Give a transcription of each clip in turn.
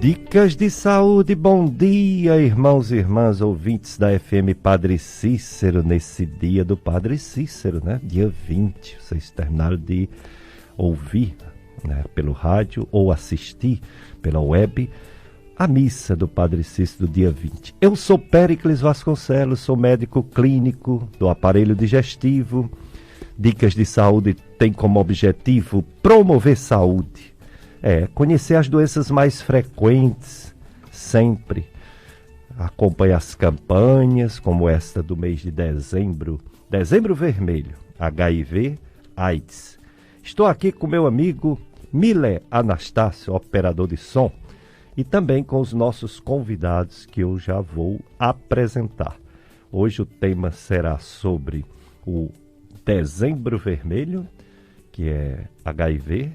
Dicas de saúde, bom dia, irmãos e irmãs, ouvintes da FM Padre Cícero, nesse dia do Padre Cícero, né? Dia 20, vocês terminaram de ouvir, né, pelo rádio ou assistir pela web a missa do Padre Cícero do dia 20. Eu sou Péricles Vasconcelos, sou médico clínico do aparelho digestivo. Dicas de saúde tem como objetivo promover saúde. Conhecer as doenças mais frequentes, sempre. Acompanhe as campanhas, como esta do mês de dezembro. Dezembro Vermelho, HIV, AIDS. Estou aqui com meu amigo Miller Anastácio, operador de som, e também com os nossos convidados que eu já vou apresentar. Hoje o tema será sobre o Dezembro Vermelho, que é HIV,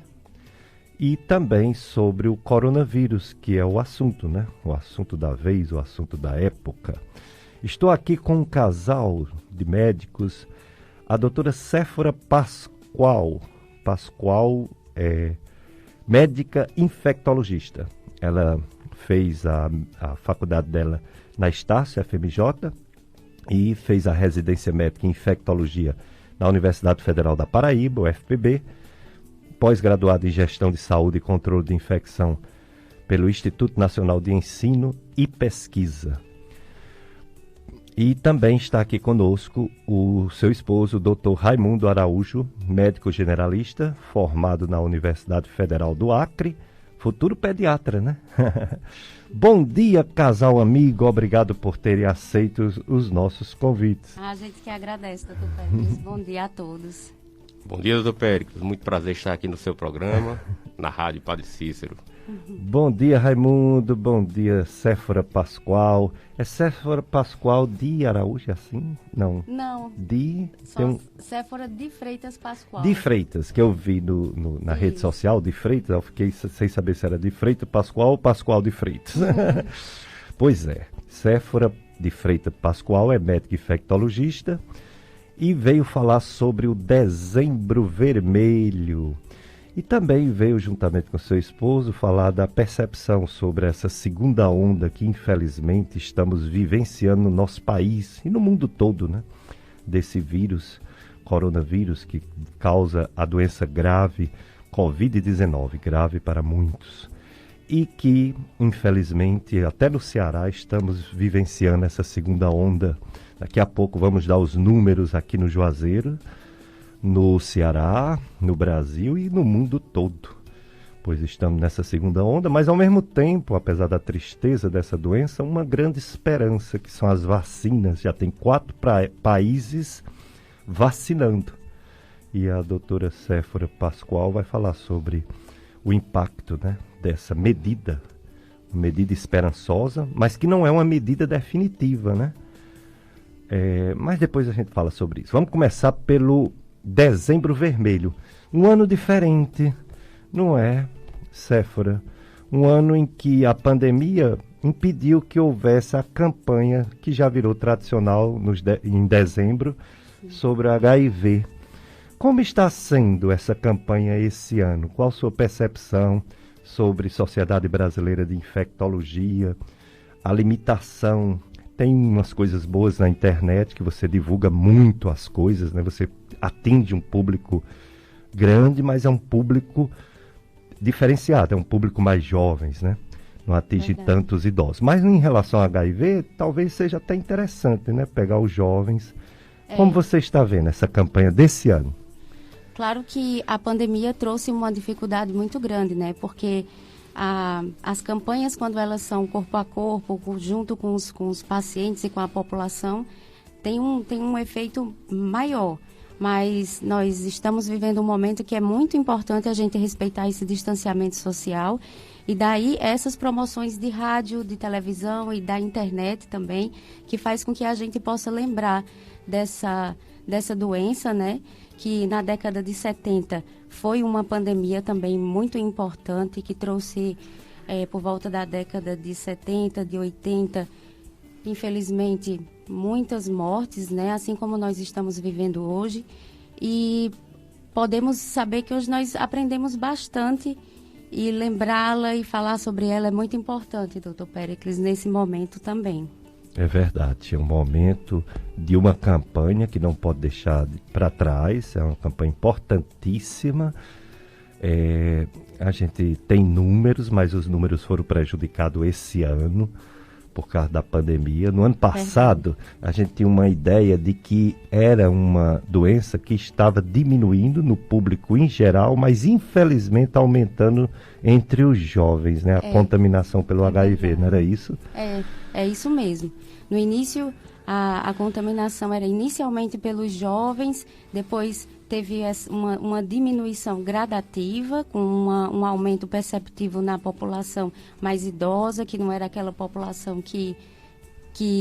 e também sobre o coronavírus, que é o assunto, né? O assunto da vez, o assunto da época. Estou aqui com um casal de médicos, a doutora Séfora Pascoal. Pascoal é médica infectologista. Ela fez a faculdade dela na Estácio, FMJ, e fez a residência médica em infectologia na Universidade Federal da Paraíba, UFPB, pós-graduada em Gestão de Saúde e Controle de Infecção pelo Instituto Nacional de Ensino e Pesquisa. E também está aqui conosco o seu esposo, o Dr. Raimundo Araújo, médico generalista, formado na Universidade Federal do Acre, futuro pediatra, né? Bom dia, casal amigo, obrigado por terem aceito os nossos convites. A gente que agradece, doutor Péricles. Bom dia a todos. Bom dia, doutor Péricles. Muito prazer estar aqui no seu programa, na Rádio Padre Cícero. Bom dia, Raimundo. Bom dia, Séfora Pascoal. É Séfora Pascoal de Araújo, assim? Não. Não. Só Séfora de Freitas Pascoal. De Freitas, que eu vi na rede social, de Freitas. Eu fiquei sem saber se era de Freitas Pascoal ou Pascoal de Freitas. Pois é. Séfora de Freitas Pascoal é médica infectologista e veio falar sobre o Dezembro Vermelho. E também veio, juntamente com seu esposo, falar da percepção sobre essa segunda onda que, infelizmente, estamos vivenciando no nosso país e no mundo todo, né? Desse vírus, coronavírus, que causa a doença grave, Covid-19, grave para muitos. E que, infelizmente, até no Ceará, estamos vivenciando essa segunda onda. Daqui a pouco vamos dar os números aqui no Juazeiro, no Ceará, no Brasil e no mundo todo, pois estamos nessa segunda onda, mas ao mesmo tempo, apesar da tristeza dessa doença, uma grande esperança, que são as vacinas. Já tem 4 países vacinando. E a doutora Séfora Pascoal vai falar sobre o impacto, né, dessa medida, uma medida esperançosa, mas que não é uma medida definitiva, né? Mas depois a gente fala sobre isso. Vamos começar pelo Dezembro Vermelho. Um ano diferente, não é, Séfora? Um ano em que a pandemia impediu que houvesse a campanha que já virou tradicional em dezembro sobre o HIV. Como está sendo essa campanha esse ano? Qual a sua percepção sobre Sociedade Brasileira de Infectologia, a limitação? Tem umas coisas boas na internet, que você divulga muito as coisas, né? Você atende um público grande, mas é um público diferenciado, é um público mais jovens, né? Não atinge tantos idosos. Mas em relação ao HIV, talvez seja até interessante, né? Pegar os jovens. Como você está vendo essa campanha desse ano? Claro que a pandemia trouxe uma dificuldade muito grande, né? Porque as campanhas, quando elas são corpo a corpo, junto com os pacientes e com a população, tem um efeito maior. Mas nós estamos vivendo um momento que é muito importante a gente respeitar esse distanciamento social. E daí essas promoções de rádio, de televisão e da internet também, que faz com que a gente possa lembrar dessa doença, né? Que na década de 70 foi uma pandemia também muito importante, que trouxe, por volta da década de 70, de 80, infelizmente, muitas mortes, né? Assim como nós estamos vivendo hoje. E podemos saber que hoje nós aprendemos bastante E lembrá-la e falar sobre ela é muito importante, doutor Péricles, nesse momento também. É verdade, é um momento de uma campanha que não pode deixar para trás, é uma campanha importantíssima. A gente tem números, mas os números foram prejudicados esse ano por causa da pandemia. No ano passado, a gente tinha uma ideia de que era uma doença que estava diminuindo no público em geral, mas infelizmente aumentando entre os jovens, né? A contaminação pelo HIV, não era isso? É isso mesmo. No início, a contaminação era inicialmente pelos jovens, depois teve uma diminuição gradativa, com um aumento perceptível na população mais idosa, que não era aquela população que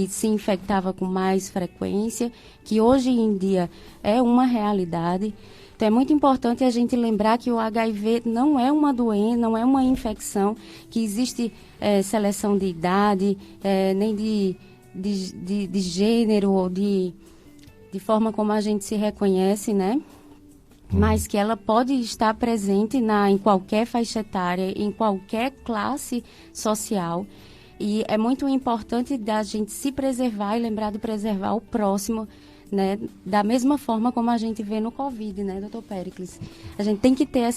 se infectava com mais frequência, que hoje em dia é uma realidade. Então, é muito importante a gente lembrar que o HIV não é uma doença, não é uma infecção, que existe seleção de idade, nem de gênero ou de forma como a gente se reconhece, né? Mas que ela pode estar presente em qualquer faixa etária, em qualquer classe social. E é muito importante da gente se preservar e lembrar de preservar o próximo, né? Da mesma forma como a gente vê no Covid, né, doutor Péricles? A gente tem que ter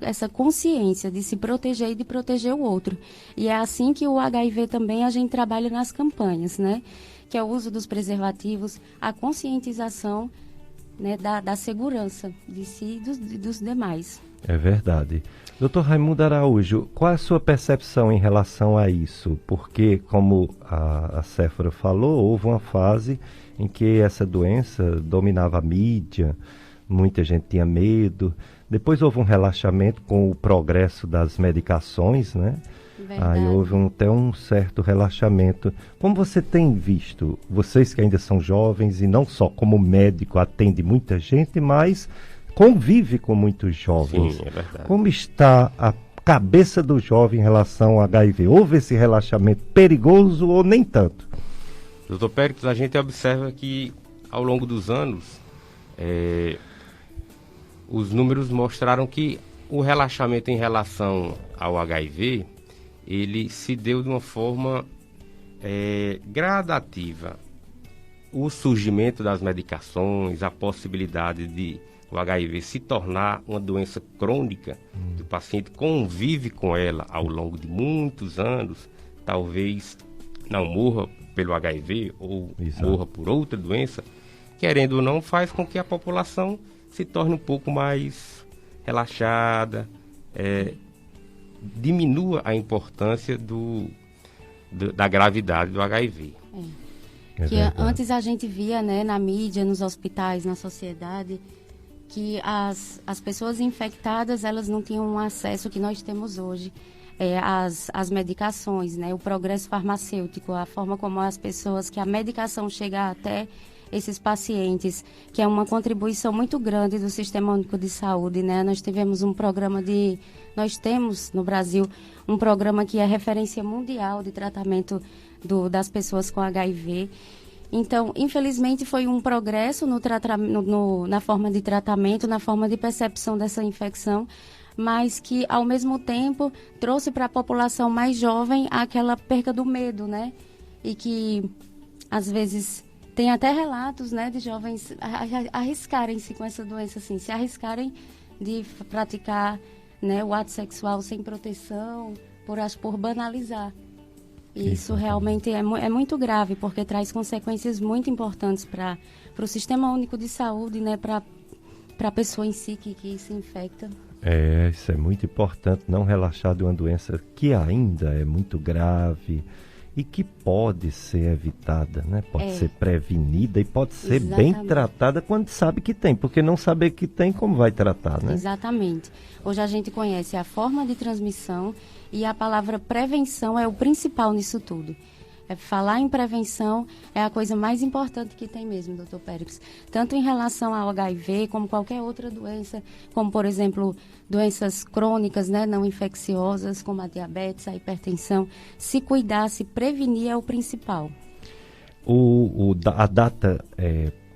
essa consciência de se proteger e de proteger o outro. E é assim que o HIV também a gente trabalha nas campanhas, né? Que é o uso dos preservativos, a conscientização, né, da segurança de si e dos demais. É verdade. Doutor Raimundo Araújo, qual é a sua percepção em relação a isso? Porque, como a Séfora falou, houve uma fase em que essa doença dominava a mídia, muita gente tinha medo. Depois houve um relaxamento com o progresso das medicações, né? Verdade. Aí houve até um certo relaxamento. Como você tem visto, vocês que ainda são jovens e não só como médico atende muita gente, mas convive com muitos jovens. Sim, é verdade. Como está a cabeça do jovem em relação ao HIV? Houve esse relaxamento perigoso ou nem tanto? Doutor Péricles, a gente observa que ao longo dos anos os números mostraram que o relaxamento em relação ao HIV ele se deu de uma forma gradativa. O surgimento das medicações, a possibilidade de o HIV se tornar uma doença crônica, que o paciente convive com ela ao longo de muitos anos, talvez não morra pelo HIV ou morra por outra doença, querendo ou não, faz com que a população se torne um pouco mais relaxada, diminua a importância da gravidade do HIV. Que antes a gente via, né, na mídia, nos hospitais, na sociedade, que as pessoas infectadas elas não tinham um acesso que nós temos hoje às medicações, né, o progresso farmacêutico, a forma como que a medicação chega até esses pacientes, que é uma contribuição muito grande do Sistema Único de Saúde, né? Nós temos no Brasil um programa que é referência mundial de tratamento das pessoas com HIV. Então, infelizmente, foi um progresso na forma de tratamento, na forma de percepção dessa infecção, mas que, ao mesmo tempo, trouxe para a população mais jovem aquela perca do medo, né? E que, às vezes, tem até relatos, né, de jovens arriscarem-se com essa doença, assim, se arriscarem de praticar, né, o ato sexual sem proteção, por banalizar. E isso realmente é muito grave, porque traz consequências muito importantes para o Sistema Único de Saúde, né, para a pessoa em si que se infecta. Isso é muito importante, não relaxar de uma doença que ainda é muito grave e que pode ser evitada, né? Pode ser prevenida e pode ser bem tratada quando sabe que tem, porque não saber que tem, como vai tratar, né? Exatamente. Hoje a gente conhece a forma de transmissão e a palavra prevenção é o principal nisso tudo. Falar em prevenção é a coisa mais importante que tem mesmo, doutor Péricles. Tanto em relação ao HIV, como qualquer outra doença, como, por exemplo, doenças crônicas, né, não infecciosas, como a diabetes, a hipertensão. Se cuidar, se prevenir é o principal. A data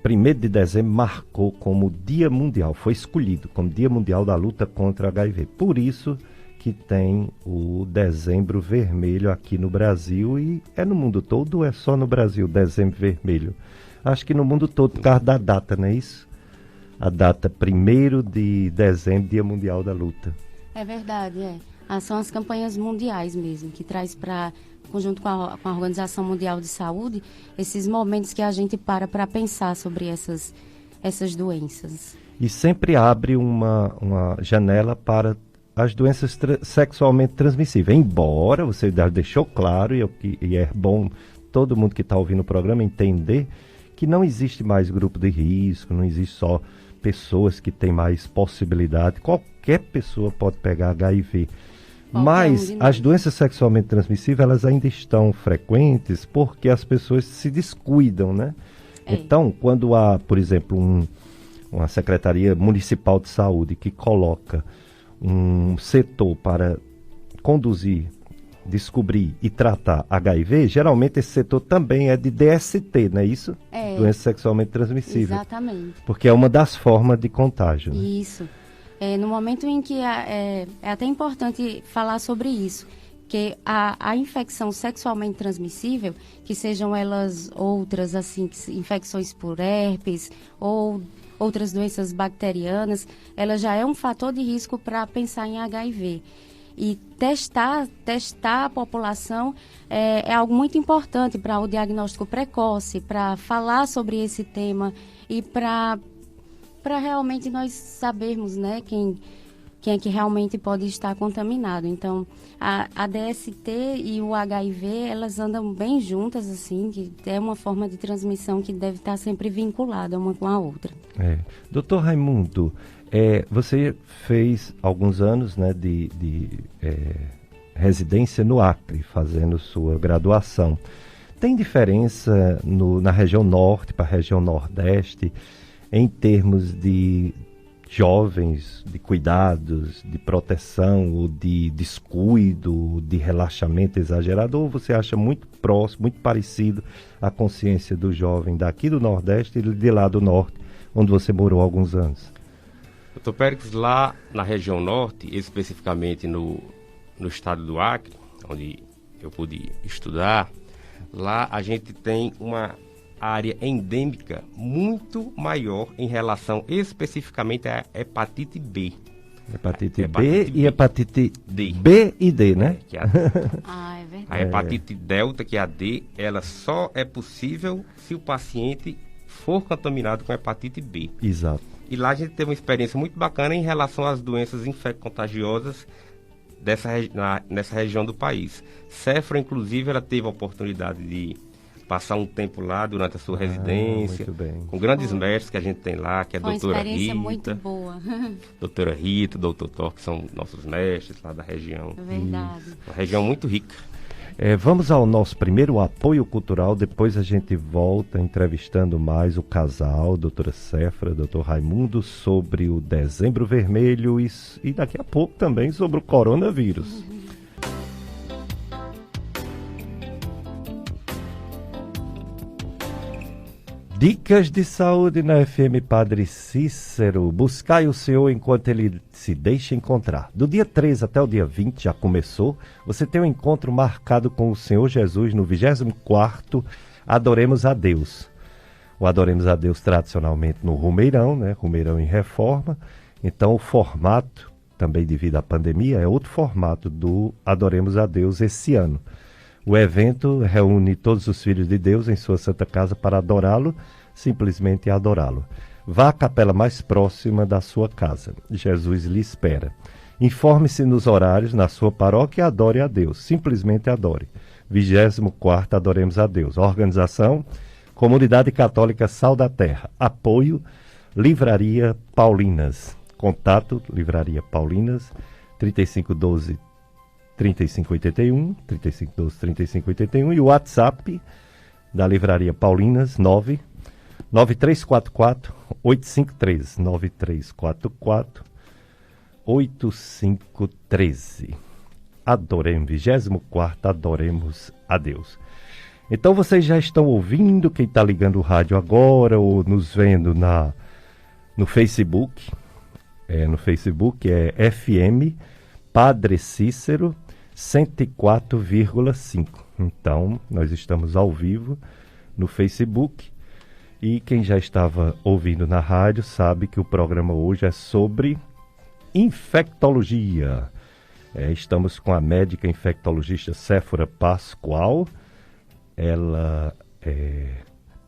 1º de dezembro marcou como Dia Mundial, foi escolhido como Dia Mundial da Luta contra o HIV. Por isso que tem o Dezembro Vermelho aqui no Brasil, e é no mundo todo ou é só no Brasil Dezembro Vermelho? Acho que no mundo todo, por causa da data, não é isso? A data 1º de dezembro, Dia Mundial da Luta. É verdade, é. São as campanhas mundiais mesmo, que traz para, junto com a Organização Mundial de Saúde, esses momentos que a gente para pensar sobre essas doenças. E sempre abre uma janela para as doenças sexualmente transmissíveis. Embora, você já deixou claro, e é bom todo mundo que está ouvindo o programa entender que não existe mais grupo de risco, não existe só pessoas que têm mais possibilidade. Qualquer pessoa pode pegar HIV. Mas as doenças sexualmente transmissíveis, elas ainda estão frequentes porque as pessoas se descuidam, né? Então, quando há, por exemplo, uma Secretaria Municipal de Saúde que coloca um setor para conduzir, descobrir e tratar HIV, geralmente esse setor também é de DST, não é isso? Doença sexualmente transmissível. Exatamente. Porque é uma das formas de contágio. Né? Isso. No momento em que é até importante falar sobre isso, que a infecção sexualmente transmissível, que sejam elas outras, assim, infecções por herpes ou outras doenças bacterianas, ela já é um fator de risco para pensar em HIV. E testar a população é algo muito importante para o diagnóstico precoce, para falar sobre esse tema e para realmente nós sabermos, né, quem é que realmente pode estar contaminado. Então, a DST e o HIV, elas andam bem juntas, assim, que é uma forma de transmissão que deve estar sempre vinculada uma com a outra. Doutor Raimundo, você fez alguns anos, né, de residência no Acre, fazendo sua graduação. Tem diferença na região norte para a região nordeste, em termos de jovens, de cuidados, de proteção, ou de descuido, de relaxamento exagerado, ou você acha muito próximo, muito parecido a consciência do jovem daqui do Nordeste e de lá do Norte, onde você morou há alguns anos? Doutor Péricles, lá na região Norte, especificamente no estado do Acre, onde eu pude estudar, lá a gente tem uma área endêmica muito maior em relação especificamente à hepatite B. Hepatite B e hepatite D. B e D, né? Que é a é verdade. A hepatite delta, que é a D, ela só é possível se o paciente for contaminado com hepatite B. Exato. E lá a gente teve uma experiência muito bacana em relação às doenças infecto-contagiosas nessa região do país. Cefra, inclusive, ela teve a oportunidade de passar um tempo lá durante a sua residência, com grandes mestres que a gente tem lá, que é a doutora Rita. Uma experiência muito boa. Doutora Rita, doutor Thor, que são nossos mestres lá da região. Verdade. Uma região muito rica. Vamos ao nosso primeiro apoio cultural, depois a gente volta entrevistando mais o casal, doutora Cefra, doutor Raimundo, sobre o Dezembro Vermelho e daqui a pouco também sobre o coronavírus. Dicas de saúde na FM Padre Cícero. Buscai o Senhor enquanto Ele se deixa encontrar. Do dia 13 até o dia 20, já começou, você tem um encontro marcado com o Senhor Jesus no 24º Adoremos a Deus. O Adoremos a Deus tradicionalmente no Romeirão, né? Romeirão em reforma. Então o formato, também devido à pandemia, é outro formato do Adoremos a Deus esse ano. O evento reúne todos os filhos de Deus em sua santa casa para adorá-lo, simplesmente adorá-lo. Vá à capela mais próxima da sua casa. Jesus lhe espera. Informe-se nos horários na sua paróquia e adore a Deus. Simplesmente adore. 24º Adoremos a Deus. Organização: Comunidade Católica Sal da Terra. Apoio: Livraria Paulinas. Contato: Livraria Paulinas, 3512 3581, 3512 3581, e o WhatsApp da Livraria Paulinas, 9344 8513, 9344 8513. Adoremos, 24º Adoremos a Deus. Então vocês já estão ouvindo, quem está ligando o rádio agora ou nos vendo no Facebook, no Facebook é FM Padre Cícero 104,5. Então, nós estamos ao vivo no Facebook. E quem já estava ouvindo na rádio sabe que o programa hoje é sobre infectologia. Estamos com a médica infectologista Séfora Pascoal. Ela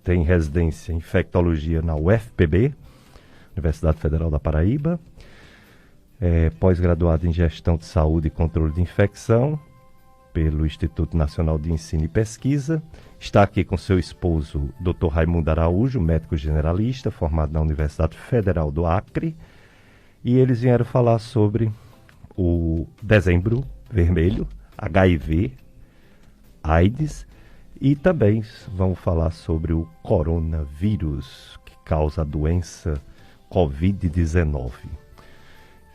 tem residência em infectologia na UFPB, Universidade Federal da Paraíba. Pós-graduada em Gestão de Saúde e Controle de Infecção pelo Instituto Nacional de Ensino e Pesquisa. Está aqui com seu esposo, Dr. Raimundo Araújo, médico generalista, formado na Universidade Federal do Acre. E eles vieram falar sobre o Dezembro Vermelho, HIV, AIDS, e também vamos falar sobre o coronavírus, que causa a doença Covid-19.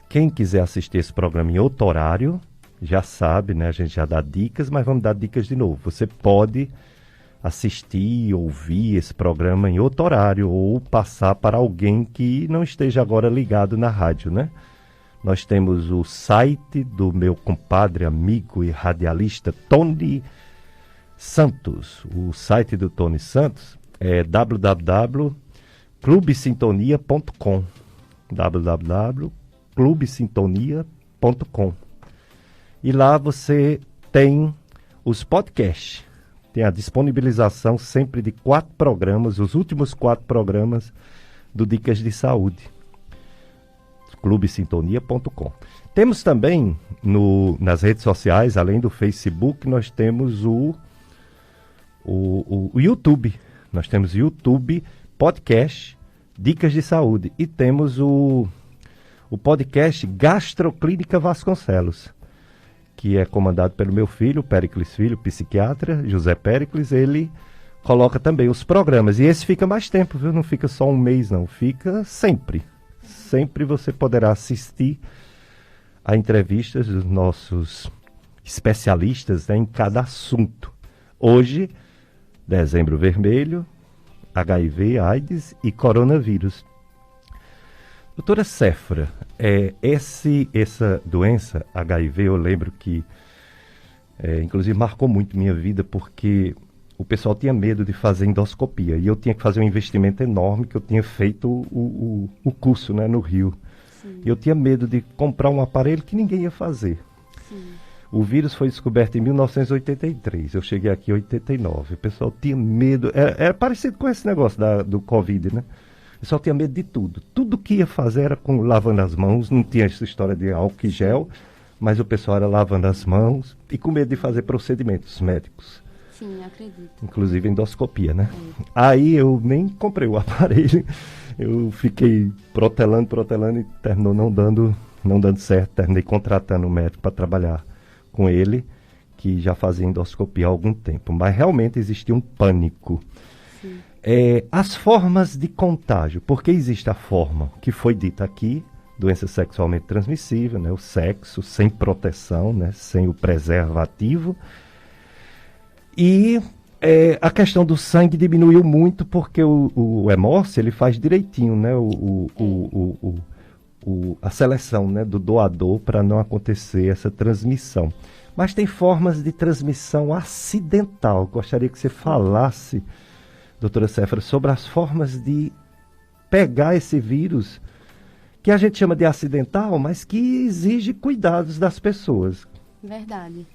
Quem quiser assistir esse programa em outro horário, já sabe, né? A gente já dá dicas, mas vamos dar dicas de novo. Você pode assistir e ouvir esse programa em outro horário ou passar para alguém que não esteja agora ligado na rádio, né? Nós temos o site do meu compadre, amigo e radialista Tony Santos. O site do Tony Santos é www.clubesintonia.com www.clubesintonia.com. E lá você tem os podcasts. Tem a disponibilização sempre de 4 programas, os últimos 4 programas do Dicas de Saúde. clubesintonia.com. Temos também nas redes sociais, além do Facebook, nós temos o YouTube. Nós temos o YouTube Podcast Dicas de Saúde. E temos o podcast Gastroclínica Vasconcelos, que é comandado pelo meu filho, Péricles Filho, psiquiatra, José Péricles. Ele coloca também os programas. E esse fica mais tempo, viu? Não fica só um mês, não. Fica sempre. Sempre você poderá assistir a entrevistas dos nossos especialistas, né, em cada assunto. Hoje, Dezembro Vermelho, HIV, AIDS e coronavírus. Doutora Séfora, essa doença HIV, eu lembro que, inclusive, marcou muito minha vida, porque o pessoal tinha medo de fazer endoscopia, e eu tinha que fazer um investimento enorme, que eu tinha feito o curso, né, no Rio. Sim. E eu tinha medo de comprar um aparelho que ninguém ia fazer. Sim. O vírus foi descoberto em 1983, eu cheguei aqui em 89, o pessoal tinha medo, era parecido com esse negócio do Covid, né? O pessoal tinha medo de tudo. Tudo que ia fazer era lavando as mãos, não tinha essa história de álcool e gel, mas o pessoal era lavando as mãos e com medo de fazer procedimentos médicos. Sim, acredito. Inclusive endoscopia, né? Aí eu nem comprei o aparelho, eu fiquei protelando e terminou não dando certo. Terminei contratando um médico para trabalhar com ele, que já fazia endoscopia há algum tempo. Mas realmente existia um pânico. Sim. As formas de contágio, porque existe a forma que foi dita aqui, doença sexualmente transmissível, né, o sexo sem proteção, né, sem o preservativo, e a questão do sangue diminuiu muito porque o hemócio, ele faz direitinho, né, a seleção, né, do doador para não acontecer essa transmissão. Mas tem formas de transmissão acidental. Gostaria que você falasse, doutora Séfora, sobre as formas de pegar esse vírus, que a gente chama de acidental, mas que exige cuidados das pessoas. Verdade.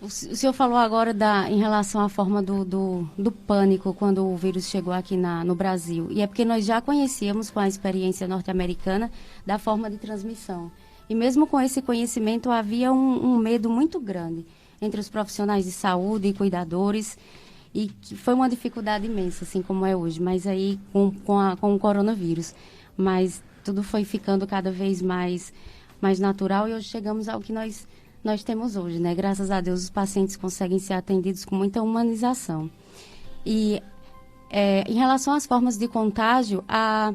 O senhor falou agora em relação à forma do pânico quando o vírus chegou aqui no Brasil. E é porque nós já conhecíamos, com a experiência norte-americana, da forma de transmissão. E mesmo com esse conhecimento, havia um medo muito grande entre os profissionais de saúde e cuidadores, e que foi uma dificuldade imensa, assim como é hoje, mas aí com o coronavírus. Mas tudo foi ficando cada vez mais natural, e hoje chegamos ao que nós temos hoje, né? Graças a Deus, os pacientes conseguem ser atendidos com muita humanização. E em relação às formas de contágio, a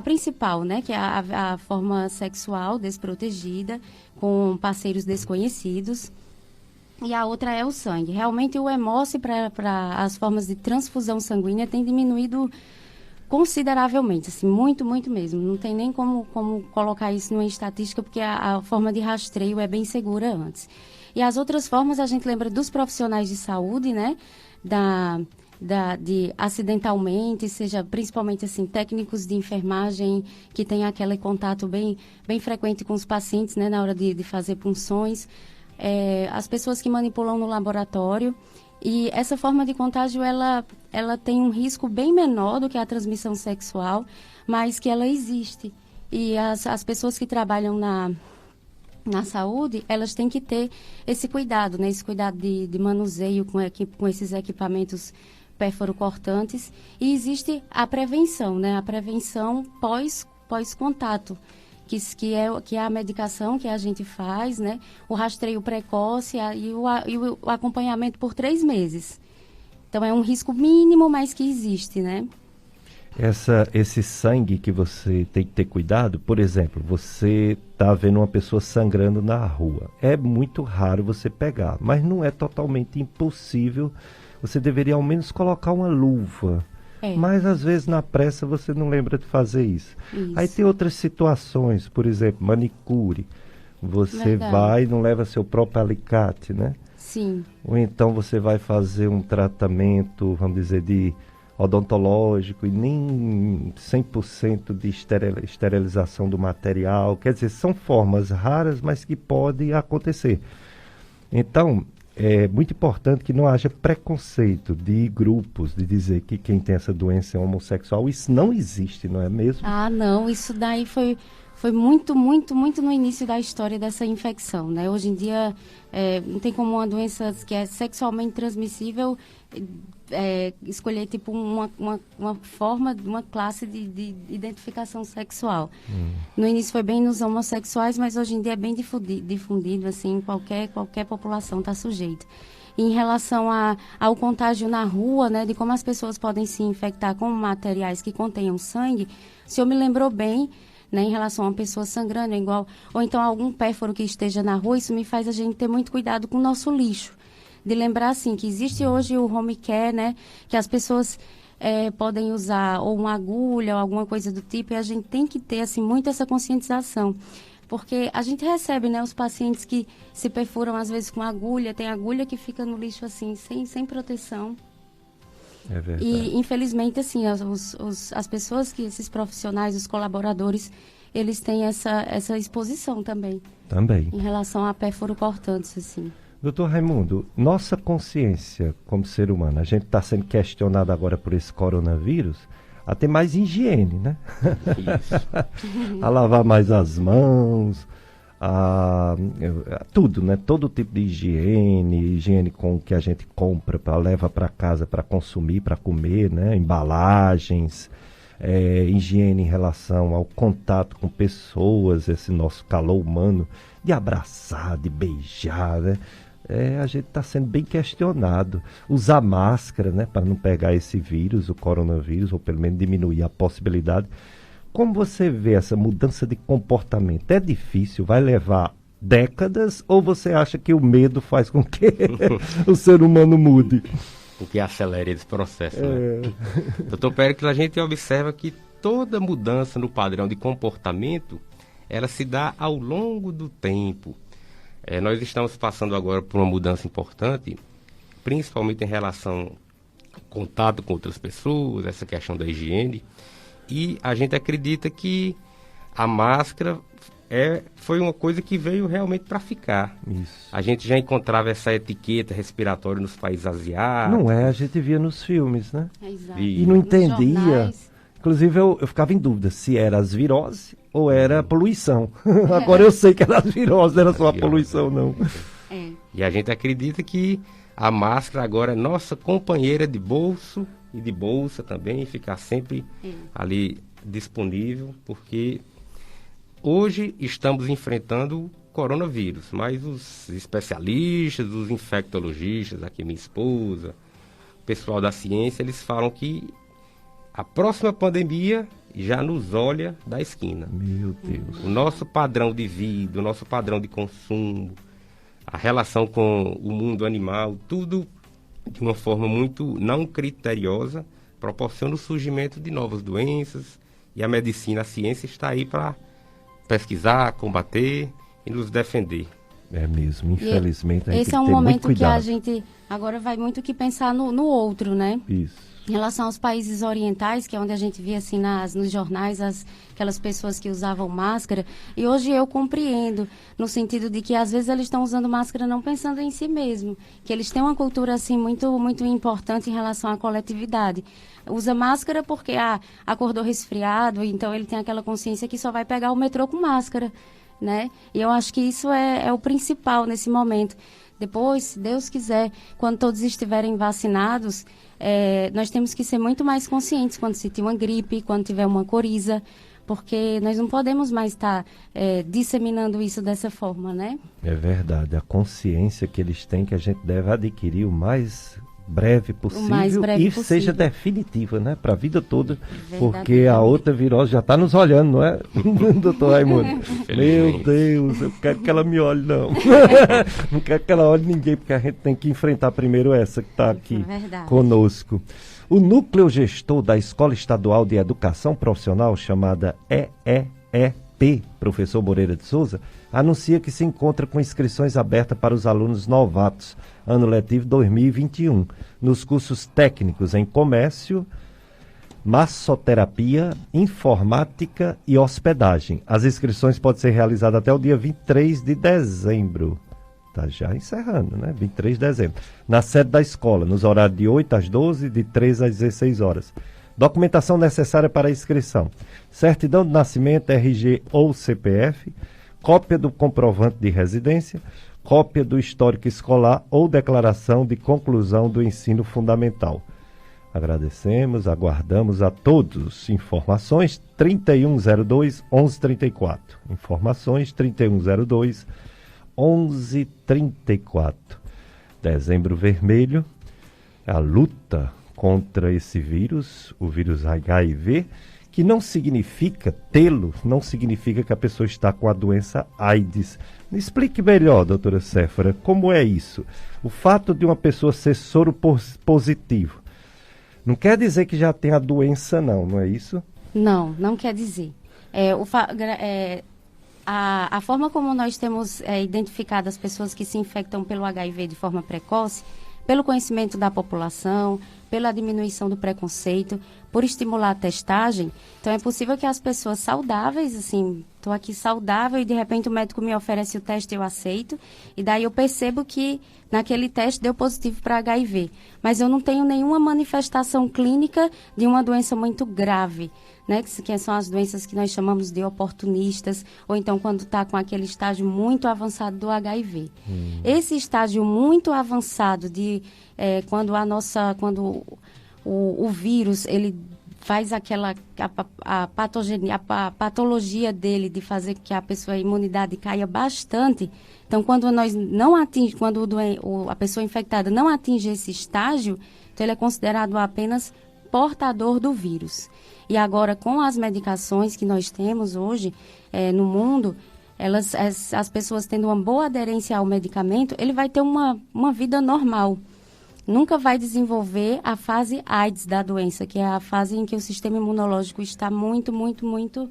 principal, né, que é a forma sexual desprotegida, com parceiros desconhecidos, e a outra é o sangue. Realmente, o hemócio para as formas de transfusão sanguínea tem diminuído consideravelmente, assim, muito, muito mesmo. Não tem nem como colocar isso numa estatística, porque a forma de rastreio é bem segura antes. E as outras formas, a gente lembra dos profissionais de saúde, né? De acidentalmente, seja principalmente assim, técnicos de enfermagem que têm aquele contato bem frequente com os pacientes, né? Na hora de fazer punções. As pessoas que manipulam no laboratório. E essa forma de contágio, ela tem um risco bem menor do que a transmissão sexual, mas que ela existe. E as pessoas que trabalham na saúde, elas têm que ter esse cuidado, né? Esse cuidado de manuseio com esses equipamentos pérfuro-cortantes. E existe a prevenção, né? A prevenção pós-contato. Que é a medicação que a gente faz, né? O rastreio precoce e o acompanhamento por 3 meses. Então, é um risco mínimo, mas que existe, né? Esse sangue que você tem que ter cuidado, por exemplo, você está vendo uma pessoa sangrando na rua. É muito raro você pegar, mas não é totalmente impossível. Você deveria ao menos colocar uma luva. Mas às vezes na pressa você não lembra de fazer isso. Aí tem outras situações, por exemplo, manicure. Você vai e não leva seu próprio alicate, né? Sim. Ou então você vai fazer um tratamento, vamos dizer, de odontológico e nem 100% de esterilização do material. Quer dizer, são formas raras, mas que podem acontecer. Então, é muito importante que não haja preconceito de grupos, de dizer que quem tem essa doença é homossexual. Isso não existe, não é mesmo? Ah, não. Isso daí foi muito, muito, muito no início da história dessa infecção, né? Hoje em dia, não tem como uma doença que é sexualmente transmissível escolher, tipo, uma forma, uma classe de identificação sexual. No início foi bem nos homossexuais, mas hoje em dia é bem difundido, assim, qualquer população está sujeita. Em relação ao contágio na rua, né, de como as pessoas podem se infectar com materiais que contenham sangue, o senhor me lembrou bem, né, em relação a uma pessoa sangrando, ou então algum pérfuro que esteja na rua, isso me faz a gente ter muito cuidado com o nosso lixo. De lembrar, assim, que existe hoje o home care, né, que as pessoas podem usar ou uma agulha ou alguma coisa do tipo, e a gente tem que ter, assim, muito essa conscientização. Porque a gente recebe, né, os pacientes que se perfuram, às vezes, com agulha, tem agulha que fica no lixo, assim, sem proteção. É verdade. E, infelizmente, assim, as pessoas esses profissionais, os colaboradores, eles têm essa exposição também. Também. Em relação a pérfuro cortantes, assim. Doutor Raimundo, nossa consciência como ser humano, a gente está sendo questionado agora por esse coronavírus, a ter mais higiene, né? Isso. A lavar mais as mãos, tudo, né? Todo tipo de higiene com o que a gente compra, leva para casa para consumir, para comer, né? Embalagens, higiene em relação ao contato com pessoas, esse nosso calor humano, de abraçar, de beijar, né? A gente está sendo bem questionado. Usar máscara, né, para não pegar esse vírus, o coronavírus, ou pelo menos diminuir a possibilidade. Como você vê essa mudança de comportamento? É difícil? Vai levar décadas? Ou você acha que o medo faz com que o ser humano mude? O que acelere esse processo, né? Doutor Péricles, a gente observa que toda mudança no padrão de comportamento, ela se dá ao longo do tempo. Nós estamos passando agora por uma mudança importante, principalmente em relação ao contato com outras pessoas, essa questão da higiene, e a gente acredita que a máscara foi uma coisa que veio realmente para ficar. Isso. A gente já encontrava essa etiqueta respiratória nos países asiáticos. Não a gente via nos filmes, né? Exato. E não entendia. Inclusive, eu ficava em dúvida se era as viroses ou era a poluição. Agora eu sei que era as viroses, não era só a poluição, não. E a gente acredita que a máscara agora é nossa companheira de bolso e de bolsa também, ficar sempre ali disponível, porque hoje estamos enfrentando o coronavírus, mas os especialistas, os infectologistas, aqui minha esposa, o pessoal da ciência, eles falam que a próxima pandemia já nos olha da esquina. Meu Deus. O nosso padrão de vida, o nosso padrão de consumo, a relação com o mundo animal, tudo de uma forma muito não criteriosa proporciona o surgimento de novas doenças, e a medicina, a ciência está aí para pesquisar, combater e nos defender. É mesmo, infelizmente a gente esse tem é que um ter muito momento que cuidado. a gente agora vai muito que pensar no outro, né? Isso. Em relação aos países orientais, que é onde a gente via assim nos jornais aquelas pessoas que usavam máscara, e hoje eu compreendo, no sentido de que às vezes eles estão usando máscara não pensando em si mesmo, que eles têm uma cultura assim muito, muito importante em relação à coletividade. Usa máscara porque acordou resfriado, então ele tem aquela consciência que só vai pegar o metrô com máscara, né? E eu acho que isso é o principal nesse momento. Depois, se Deus quiser, quando todos estiverem vacinados, nós temos que ser muito mais conscientes quando se tiver uma gripe, quando tiver uma coriza, porque nós não podemos mais estar disseminando isso dessa forma, né? É verdade, a consciência que eles têm que a gente deve adquirir o mais breve possível e seja definitiva, né? Para a vida toda, porque a outra virose já está nos olhando, não é, doutor Raimundo? Meu Deus, eu quero que ela me olhe, não. Não quero que ela olhe ninguém, porque a gente tem que enfrentar primeiro essa que está aqui conosco. O núcleo gestor da Escola Estadual de Educação Profissional, chamada EEEP, professor Moreira de Souza, anuncia que se encontra com inscrições abertas para os alunos novatos, ano letivo 2021, nos cursos técnicos em comércio, massoterapia, informática e hospedagem. As inscrições podem ser realizadas até o dia 23 de dezembro. Está já encerrando, né? 23 de dezembro. Na sede da escola, nos horários de 8 às 12, de 13 às 16 horas. Documentação necessária para a inscrição: certidão de nascimento, RG ou CPF, cópia do comprovante de residência, cópia do histórico escolar ou declaração de conclusão do ensino fundamental. Agradecemos, aguardamos a todos. Informações 3102-1134. Informações 3102-1134. Dezembro Vermelho, a luta contra esse vírus, o vírus HIV, que não significa tê-lo, não significa que a pessoa está com a doença AIDS. Me explique melhor, doutora Séfora, como é isso? O fato de uma pessoa ser soro positivo não quer dizer que já tem a doença, não é isso? Não, não quer dizer. A forma como nós temos identificado as pessoas que se infectam pelo HIV de forma precoce, pelo conhecimento da população, pela diminuição do preconceito, por estimular a testagem. Então, é possível que as pessoas saudáveis, assim, estou aqui saudável e de repente o médico me oferece o teste e eu aceito, e daí eu percebo que naquele teste deu positivo para HIV. Mas eu não tenho nenhuma manifestação clínica de uma doença muito grave, né? Que são as doenças que nós chamamos de oportunistas, ou então quando está com aquele estágio muito avançado do HIV. Esse estágio muito avançado quando o vírus ele faz a patologia dele de fazer que a imunidade caia bastante. Então, quando a pessoa infectada não atinge esse estágio, então ele é considerado apenas portador do vírus. E agora, com as medicações que nós temos hoje no mundo, as pessoas tendo uma boa aderência ao medicamento, ele vai ter uma vida normal. Nunca vai desenvolver a fase AIDS da doença, que é a fase em que o sistema imunológico está muito, muito, muito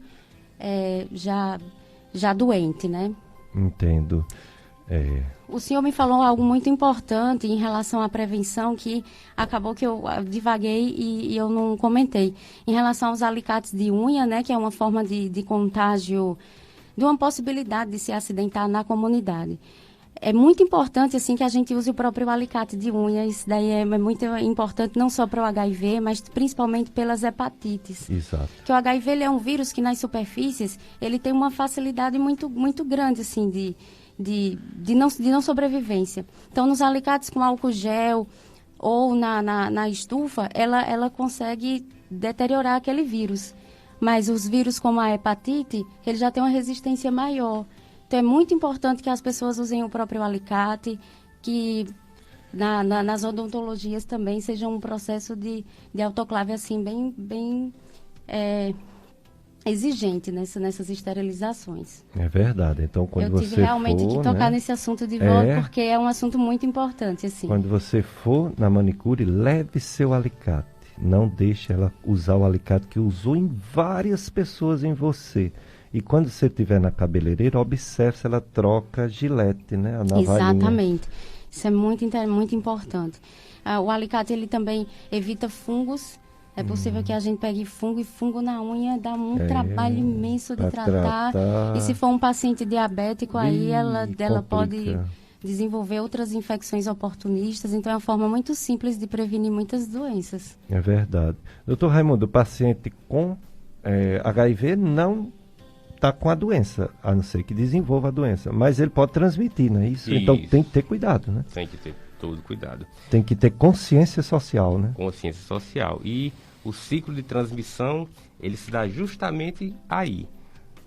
já doente, né? Entendo. O senhor me falou algo muito importante em relação à prevenção, que acabou que eu divaguei e eu não comentei. Em relação aos alicates de unha, né, que é uma forma de contágio, de uma possibilidade de se acidentar na comunidade. É muito importante, assim, que a gente use o próprio alicate de unha. Isso daí é muito importante, não só para o HIV, mas principalmente pelas hepatites. Exato. Porque o HIV ele é um vírus que nas superfícies, ele tem uma facilidade muito, muito grande, assim, de não sobrevivência. Então, nos alicates com álcool gel ou na estufa, ela consegue deteriorar aquele vírus. Mas os vírus como a hepatite, ele já tem uma resistência maior. Então, é muito importante que as pessoas usem o próprio alicate, que nas odontologias também seja um processo de autoclave, assim, bem exigente nessas esterilizações. É verdade. Então, quando você for... Eu tive realmente que tocar nesse assunto de volta, porque é um assunto muito importante, assim. Quando você for na manicure, leve seu alicate. Não deixe ela usar o alicate que usou em várias pessoas em você. E quando você estiver na cabeleireira, observe se ela troca a gilete, né? A navalhinha. Exatamente. Isso é muito importante. O alicate, ele também evita fungos. É possível que a gente pegue fungo, e fungo na unha dá um trabalho imenso de tratar. E se for um paciente diabético, aí ela pode desenvolver outras infecções oportunistas. Então, é uma forma muito simples de prevenir muitas doenças. É verdade. Doutor Raimundo, o paciente com HIV não está com a doença, a não ser que desenvolva a doença. Mas ele pode transmitir, não é isso? Então, tem que ter cuidado, né? Tem que ter todo cuidado. Tem que ter consciência social, né? Consciência social. E o ciclo de transmissão, ele se dá justamente aí.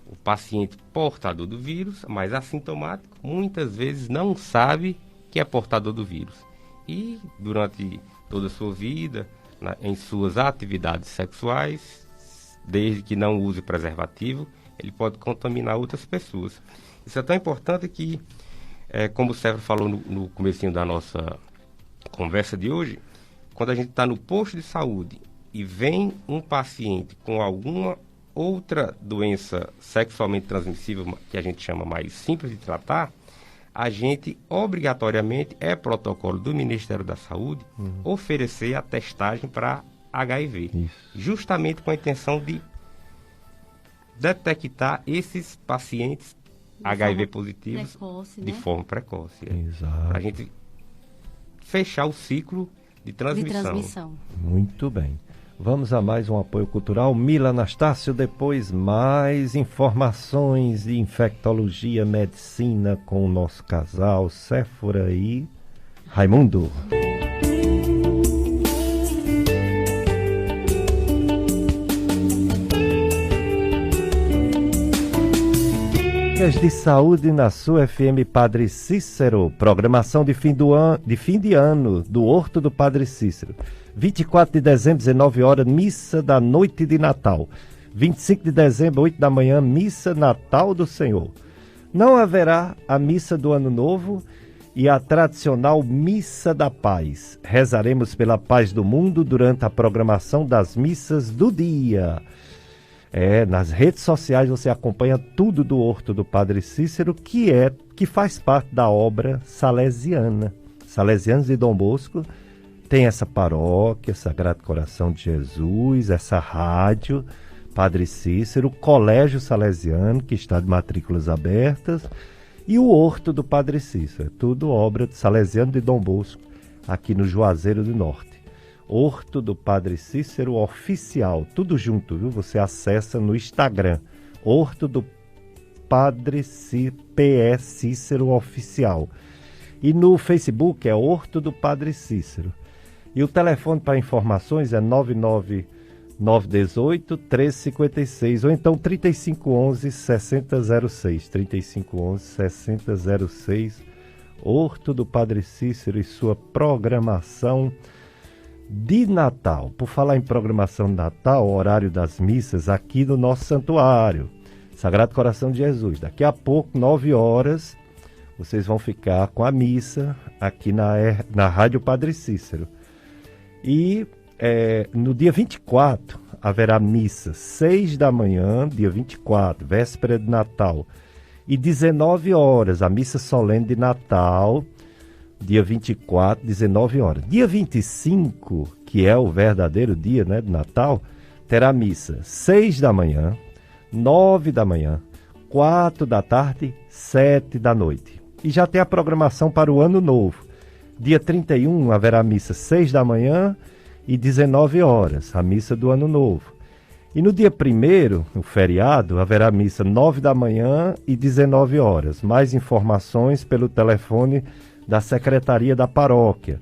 O paciente portador do vírus, mas assintomático, muitas vezes não sabe que é portador do vírus. E durante toda a sua vida, em suas atividades sexuais, desde que não use preservativo, ele pode contaminar outras pessoas. Isso é tão importante que, como o Sérgio falou no comecinho da nossa conversa de hoje, quando a gente está no posto de saúde e vem um paciente com alguma outra doença sexualmente transmissível, que a gente chama mais simples de tratar, a gente obrigatoriamente, protocolo do Ministério da Saúde, oferecer a testagem para HIV. Isso. Justamente com a intenção de detectar esses pacientes HIV positivos de forma precoce. Exato. Para a gente fechar o ciclo de transmissão. Muito bem. Vamos a mais um apoio cultural. Mila Anastácio, depois mais informações de infectologia, medicina com o nosso casal Séfora e Raimundo. Dicas de saúde na sua FM Padre Cícero. Programação de fim de ano do Horto do Padre Cícero. 24 de dezembro, 19 horas, missa da noite de Natal. 25 de dezembro, 8 da manhã, missa Natal do Senhor. Não haverá a missa do Ano Novo e a tradicional Missa da Paz. Rezaremos pela paz do mundo durante a programação das missas do dia. Nas redes sociais você acompanha tudo do Horto do Padre Cícero, que faz parte da obra salesiana. Salesianos de Dom Bosco tem essa paróquia, Sagrado Coração de Jesus, essa rádio, Padre Cícero, o Colégio Salesiano, que está de matrículas abertas, e o Horto do Padre Cícero. É tudo obra de Salesiano de Dom Bosco, aqui no Juazeiro do Norte. Horto do Padre Cícero Oficial, tudo junto, viu? Você acessa no Instagram, Horto do Padre PS Cícero Oficial. E no Facebook é Horto do Padre Cícero. E o telefone para informações é 99918-1356 ou então 3511-6006. 3511-6006. Horto do Padre Cícero e sua programação de Natal. Por falar em programação de Natal, o horário das missas aqui no nosso santuário, Sagrado Coração de Jesus. Daqui a pouco, 9 horas, vocês vão ficar com a missa aqui na Rádio Padre Cícero. E no dia 24 haverá missa, 6 da manhã, dia 24, véspera de Natal, e 19 horas, a missa solene de Natal, dia 24, 19 horas. Dia 25, que é o verdadeiro dia, né, de Natal, terá missa 6 da manhã, 9 da manhã, 4 da tarde, 7 da noite. E já tem a programação para o Ano Novo. Dia 31 haverá missa 6 da manhã e 19 horas, a missa do Ano Novo. E no dia 1º, o feriado, haverá missa 9 da manhã e 19 horas. Mais informações pelo telefone da Secretaria da Paróquia,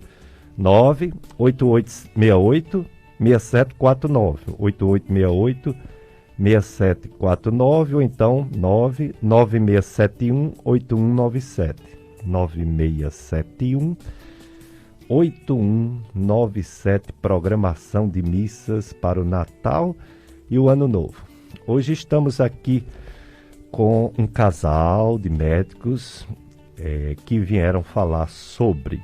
98868-6749, 8868-6749, ou então 99671-8197, 9671-8197, programação de missas para o Natal e o Ano Novo. Hoje estamos aqui com um casal de médicos que vieram falar sobre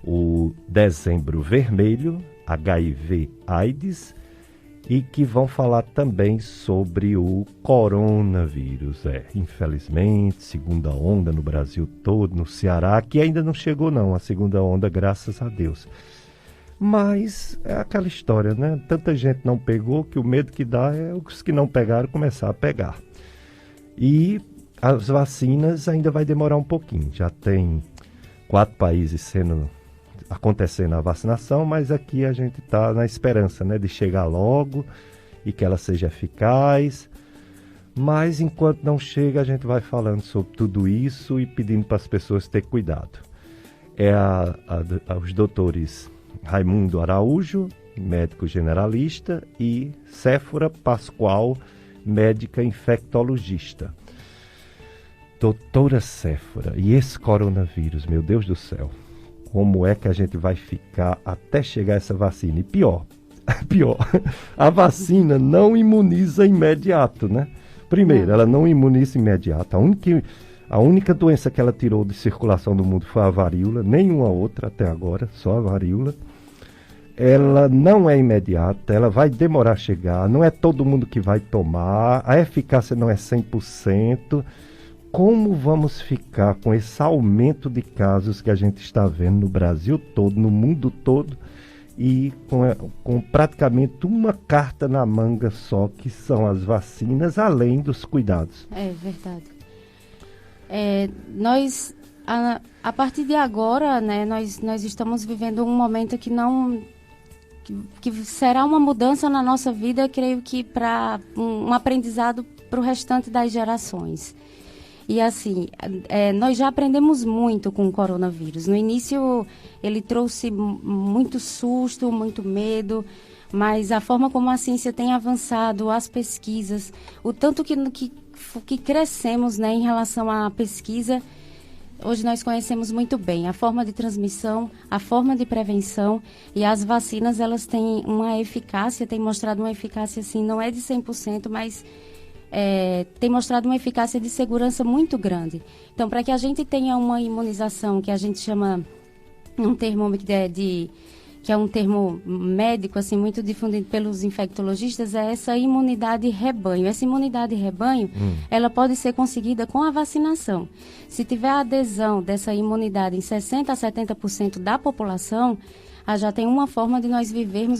o Dezembro Vermelho HIV/AIDS e que vão falar também sobre o coronavírus. Infelizmente, segunda onda no Brasil todo, no Ceará, que ainda não chegou não, a segunda onda, graças a Deus. Mas é aquela história, né? Tanta gente não pegou que o medo que dá é os que não pegaram começar a pegar. E as vacinas ainda vai demorar um pouquinho. Já tem 4 países acontecendo a vacinação, mas aqui a gente está na esperança, né, de chegar logo e que ela seja eficaz. Mas enquanto não chega, a gente vai falando sobre tudo isso e pedindo para as pessoas ter cuidado. Os doutores Raimundo Araújo, médico generalista, e Séfora Pascoal, médica infectologista. Doutora Séfora, e esse coronavírus, meu Deus do céu, como é que a gente vai ficar até chegar essa vacina? E pior, a vacina não imuniza imediato, né? Primeiro, ela não imuniza imediato. A única doença que ela tirou de circulação do mundo foi a varíola, nenhuma outra até agora, só a varíola. Ela não é imediata, ela vai demorar a chegar, não é todo mundo que vai tomar, a eficácia não é 100%. Como vamos ficar com esse aumento de casos que a gente está vendo no Brasil todo, no mundo todo, e com praticamente uma carta na manga só, que são as vacinas, além dos cuidados? É verdade. A partir de agora, né, nós estamos vivendo um momento que será uma mudança na nossa vida, creio que para um aprendizado para o restante das gerações. E assim, nós já aprendemos muito com o coronavírus. No início, ele trouxe muito susto, muito medo, mas a forma como a ciência tem avançado, as pesquisas, o tanto que crescemos, né, em relação à pesquisa, hoje nós conhecemos muito bem a forma de transmissão, a forma de prevenção, e as vacinas, elas têm uma eficácia, têm mostrado uma eficácia, assim, não é de 100%, mas tem mostrado uma eficácia de segurança muito grande. Então, para que a gente tenha uma imunização, que a gente chama um termo que é um termo médico, assim, muito difundido pelos infectologistas, é essa imunidade rebanho. Essa imunidade rebanho, ela pode ser conseguida com a vacinação. Se tiver a adesão dessa imunidade em 60% a 70% da população, já tem uma forma de nós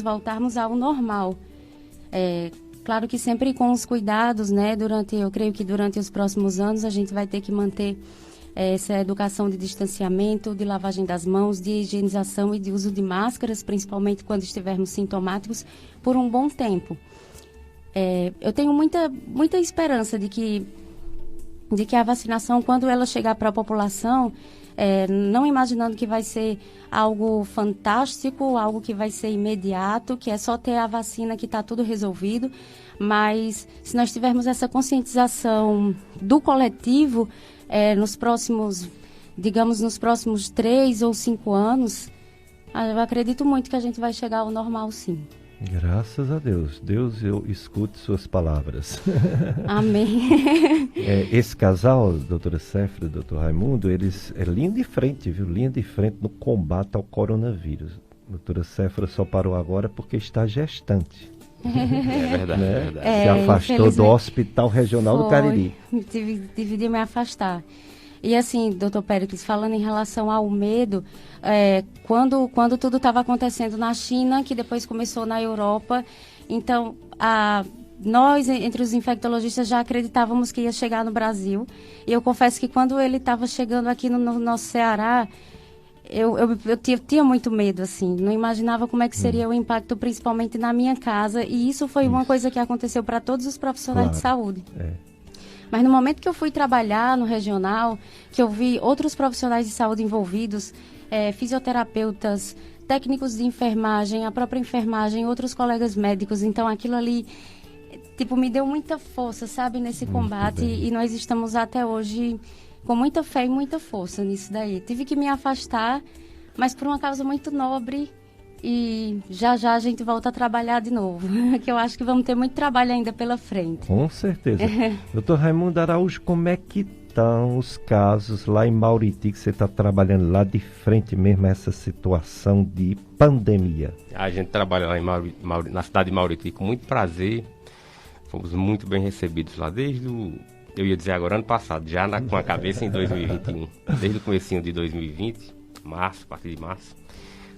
voltarmos ao normal. Claro que sempre com os cuidados, né? Eu creio que durante os próximos anos a gente vai ter que manter essa educação de distanciamento, de lavagem das mãos, de higienização e de uso de máscaras, principalmente quando estivermos sintomáticos, por um bom tempo. Eu tenho muita esperança de que a vacinação, quando ela chegar para a população, não imaginando que vai ser algo fantástico, algo que vai ser imediato, que é só ter a vacina que está tudo resolvido, mas se nós tivermos essa conscientização do coletivo, nos próximos 3 ou 5 anos, eu acredito muito que a gente vai chegar ao normal, sim. Graças a Deus. Deus, eu escuto suas palavras. Amém. Esse casal, doutora Séfora e doutor Raimundo, eles linha de frente, viu? Linha de frente no combate ao coronavírus. A doutora Séfora só parou agora porque está gestante. É verdade, né? é verdade. Se afastou do Hospital Regional do Cariri. Tive de me afastar. E assim, doutor Péricles, falando em relação ao medo, quando tudo estava acontecendo na China, que depois começou na Europa, então nós, entre os infectologistas, já acreditávamos que ia chegar no Brasil. E eu confesso que quando ele estava chegando aqui no nosso Ceará, eu tinha muito medo, assim. Não imaginava como é que seria o impacto, principalmente na minha casa. E isso foi uma coisa que aconteceu para todos os profissionais de saúde. Mas no momento que eu fui trabalhar no regional, que eu vi outros profissionais de saúde envolvidos, fisioterapeutas, técnicos de enfermagem, a própria enfermagem, outros colegas médicos, então aquilo ali, me deu muita força, sabe, nesse combate, e nós estamos até hoje com muita fé e muita força nisso daí. Tive que me afastar, mas por uma causa muito nobre, e já a gente volta a trabalhar de novo, que eu acho que vamos ter muito trabalho ainda pela frente. Com certeza. Doutor Raimundo Araújo, como é que estão os casos lá em Mauriti, que você está trabalhando lá de frente mesmo a essa situação de pandemia? A gente trabalha lá na cidade de Mauriti com muito prazer. Fomos muito bem recebidos lá eu ia dizer agora, ano passado, já com a cabeça em 2021. Desde o comecinho de 2020, a partir de março.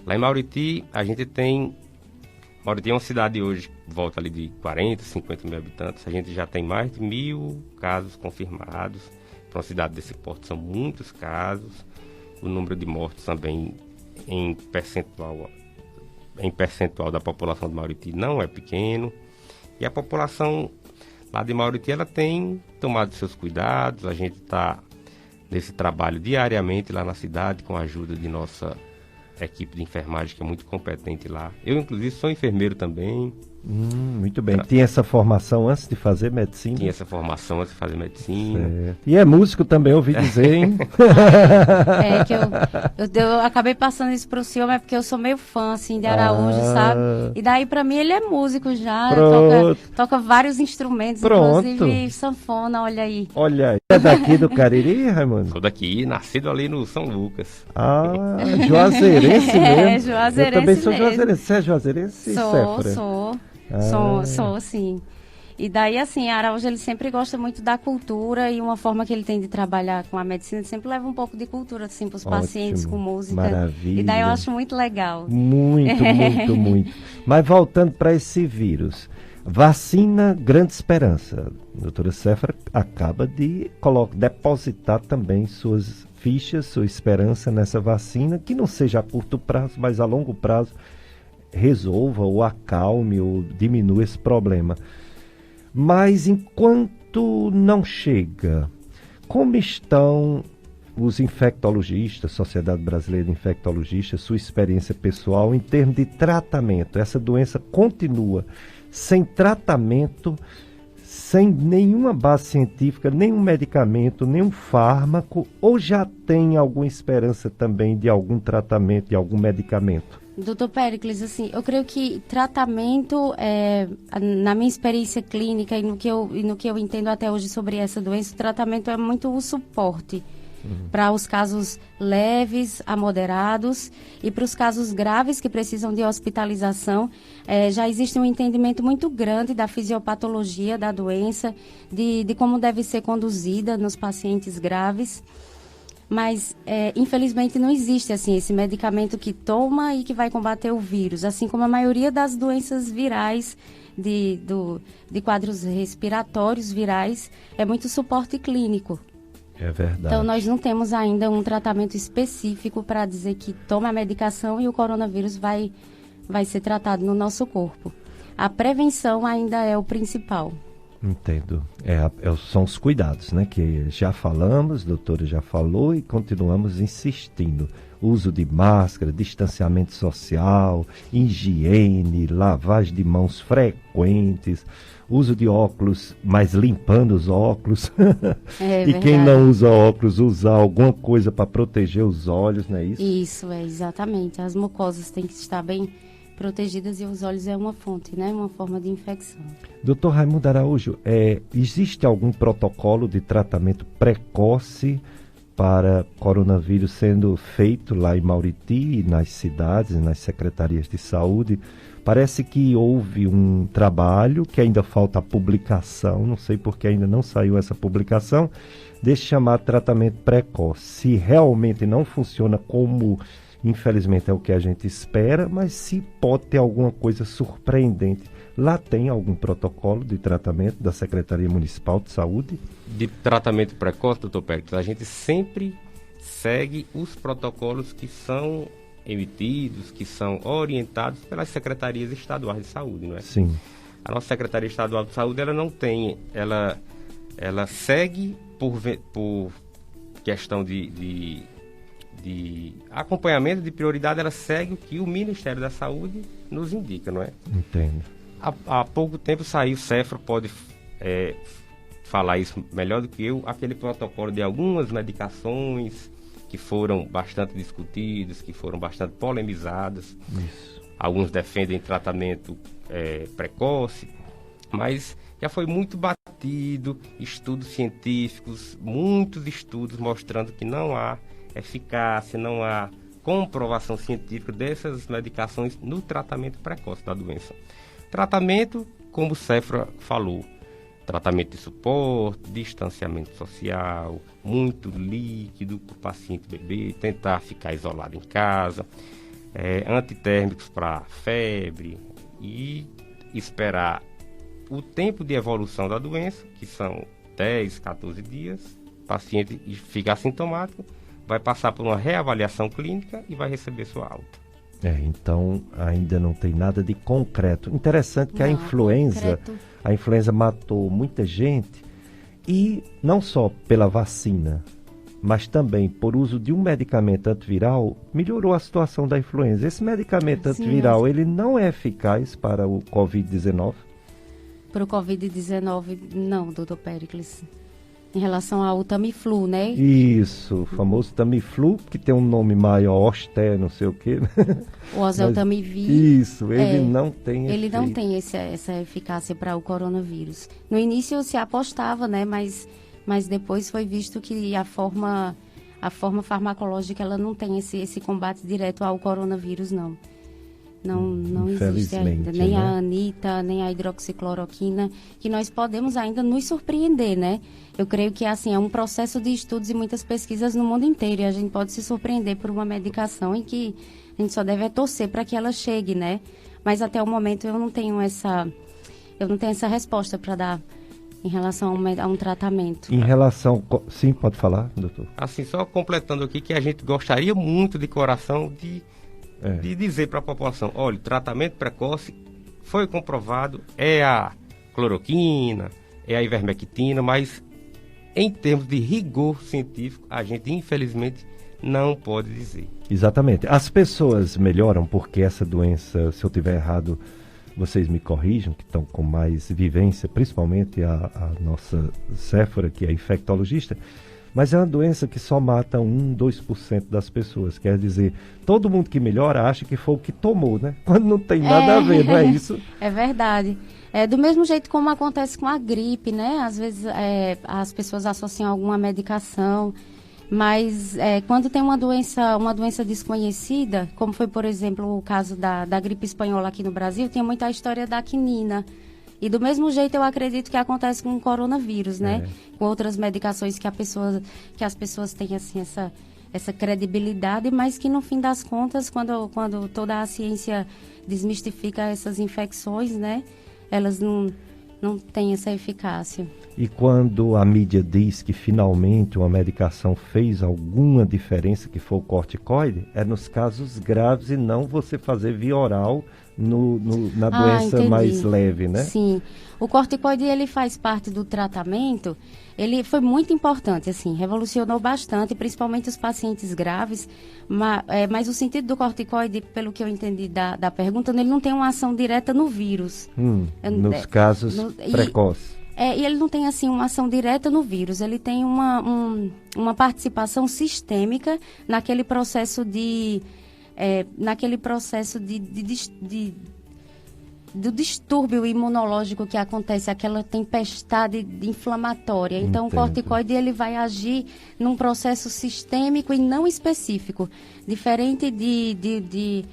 Lá em Mauriti, Mauriti é uma cidade hoje, volta ali de 40, 50 mil habitantes. A gente já tem mais de 1.000 casos confirmados. Para uma cidade desse porte são muitos casos. O número de mortes também em percentual da população de Mauriti não é pequeno. E a população lá de Mauriti, ela tem tomado seus cuidados. A gente está nesse trabalho diariamente lá na cidade com a ajuda de nossa equipe de enfermagem, que é muito competente lá. Eu, inclusive, sou enfermeiro também. Muito bem. Tinha essa formação antes de fazer medicina? Tinha essa formação antes de fazer medicina. Certo. E é músico também, ouvi dizer, hein? É que eu acabei passando isso pro senhor, mas porque eu sou meio fã, assim, de Araújo, sabe? E daí, pra mim, ele é músico já. Toca vários instrumentos, inclusive sanfona, olha aí. Olha aí. É daqui do Cariri, Raimundo? Sou daqui, nascido ali no São Lucas. Juazeirense mesmo. Juazeirense eu também sou mesmo. Juazeirense. Você é Juazeirense? Sou, sim. E daí, assim, Araújo, ele sempre gosta muito da cultura e uma forma que ele tem de trabalhar com a medicina, ele sempre leva um pouco de cultura, assim, para os pacientes com música. Maravilha. E daí eu acho muito legal. Muito. Mas voltando para esse vírus, vacina Grande Esperança. A doutora Séfora acaba de depositar também suas fichas, sua esperança nessa vacina, que não seja a curto prazo, mas a longo prazo resolva ou acalme ou diminua esse problema. Mas enquanto não chega, como estão os infectologistas, Sociedade Brasileira de Infectologistas, sua experiência pessoal em termos de tratamento? Essa doença continua sem tratamento, sem nenhuma base científica, nenhum medicamento, nenhum fármaco, ou já tem alguma esperança também de algum tratamento, de algum medicamento? Doutor Péricles, assim, eu creio que tratamento, na minha experiência clínica e no que eu entendo até hoje sobre essa doença, o tratamento é muito o suporte para os casos leves a moderados e para os casos graves que precisam de hospitalização. Já existe um entendimento muito grande da fisiopatologia da doença, de como deve ser conduzida nos pacientes graves. Mas, infelizmente, não existe assim, esse medicamento que toma e que vai combater o vírus, assim como a maioria das doenças virais, de quadros respiratórios virais, é muito suporte clínico. É verdade. Então, nós não temos ainda um tratamento específico para dizer que toma a medicação e o coronavírus vai ser tratado no nosso corpo. A prevenção ainda é o principal. Entendo. São os cuidados, né? Que já falamos, a doutora já falou e continuamos insistindo. Uso de máscara, distanciamento social, higiene, lavagem de mãos frequentes, uso de óculos, mas limpando os óculos. E quem não usa óculos, usar alguma coisa para proteger os olhos, não é isso? Isso, exatamente. As mucosas têm que estar bem protegidas e os olhos é uma fonte, né? Uma forma de infecção. Dr. Raimundo Araújo, existe algum protocolo de tratamento precoce para coronavírus sendo feito lá em Mauriti, nas cidades, nas secretarias de saúde? Parece que houve um trabalho que ainda falta a publicação, não sei porque ainda não saiu essa publicação, desse chamado tratamento precoce. Se realmente não funciona como, infelizmente, é o que a gente espera, mas se pode ter alguma coisa surpreendente. Lá tem algum protocolo de tratamento da Secretaria Municipal de Saúde? De tratamento precoce, doutor Pérez, a gente sempre segue os protocolos que são emitidos, que são orientados pelas secretarias estaduais de saúde, não é? Sim. A nossa Secretaria Estadual de Saúde, ela não tem, ela segue por questão de acompanhamento, de prioridade, ela segue o que o Ministério da Saúde nos indica, não é? Entendo. Há pouco tempo saiu, o Séfora pode falar isso melhor do que eu, aquele protocolo de algumas medicações que foram bastante discutidas, que foram bastante polemizadas. Isso. Alguns defendem tratamento precoce, mas já foi muito batido, estudos científicos, muitos estudos mostrando que não há eficácia, não há comprovação científica dessas medicações no tratamento precoce da doença. Tratamento, como o Séfora falou, tratamento de suporte, distanciamento social, muito líquido para o paciente beber, tentar ficar isolado em casa, antitérmicos para febre e esperar o tempo de evolução da doença, que são 10, 14 dias, o paciente fica assintomático, vai passar por uma reavaliação clínica e vai receber sua alta. Então ainda não tem nada de concreto. Interessante que a influenza matou muita gente, e não só pela vacina, mas também por uso de um medicamento antiviral, melhorou a situação da influenza. Esse medicamento antiviral, ele não é eficaz para o Covid-19? Para o Covid-19, não, doutor Péricles. Em relação ao Tamiflu, né? Isso, o famoso Tamiflu, que tem um nome maior, Osté, não sei o quê. O oseltamivir. Isso, ele não tem Ele efeito. não tem essa eficácia para o coronavírus. No início se apostava, né? Mas depois foi visto que a forma farmacológica, ela não tem esse combate direto ao coronavírus, não. Não existe ainda, nem a anita, nem a hidroxicloroquina, que nós podemos ainda nos surpreender, né? Eu creio que assim, é um processo de estudos e muitas pesquisas no mundo inteiro, e a gente pode se surpreender por uma medicação em que a gente só deve torcer para que ela chegue, né? Mas até o momento eu não tenho essa resposta para dar em relação a um tratamento. Em relação... Sim, pode falar, doutor. Assim, só completando aqui, que a gente gostaria muito de coração de dizer para a população, olha, o tratamento precoce foi comprovado, é a cloroquina, é a ivermectina, mas em termos de rigor científico, a gente infelizmente não pode dizer. Exatamente. As pessoas melhoram porque essa doença, se eu tiver errado, vocês me corrijam, que estão com mais vivência, principalmente a nossa Séfora, que é infectologista, mas é uma doença que só mata 1, 2% das pessoas. Quer dizer, todo mundo que melhora acha que foi o que tomou, né? Quando não tem nada a ver, não é isso? É verdade. Do mesmo jeito como acontece com a gripe, né? Às vezes as pessoas associam alguma medicação, mas quando tem uma doença desconhecida, como foi, por exemplo, o caso da gripe espanhola aqui no Brasil, tem muita história da quinina. E do mesmo jeito eu acredito que acontece com o coronavírus, né? Com outras medicações que as pessoas têm assim essa credibilidade, mas que no fim das contas, quando toda a ciência desmistifica essas infecções, né? Elas não têm essa eficácia. E quando a mídia diz que finalmente uma medicação fez alguma diferença, que foi o corticoide, é nos casos graves e não você fazer via oral na doença mais leve, né? Sim. O corticoide, ele faz parte do tratamento, ele foi muito importante, assim, revolucionou bastante, principalmente os pacientes graves, mas o sentido do corticoide, pelo que eu entendi da pergunta, ele não tem uma ação direta no vírus. Nos casos precoces. E ele não tem, assim, uma ação direta no vírus, ele tem uma participação sistêmica naquele processo do distúrbio imunológico que acontece, aquela tempestade inflamatória. Então, o corticoide, ele vai agir num processo sistêmico e não específico, diferente de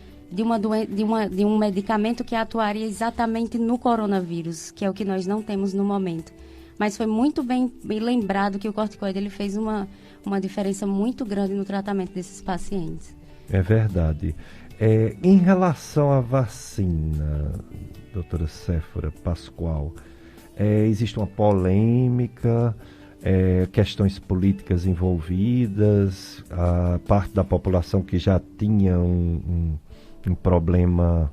um medicamento que atuaria exatamente no coronavírus, que é o que nós não temos no momento. Mas foi muito bem lembrado que o corticoide, ele fez uma diferença muito grande no tratamento desses pacientes. É verdade. Em relação à vacina, doutora Séfora Pascoal, existe uma polêmica, questões políticas envolvidas, a parte da população que já tinha um problema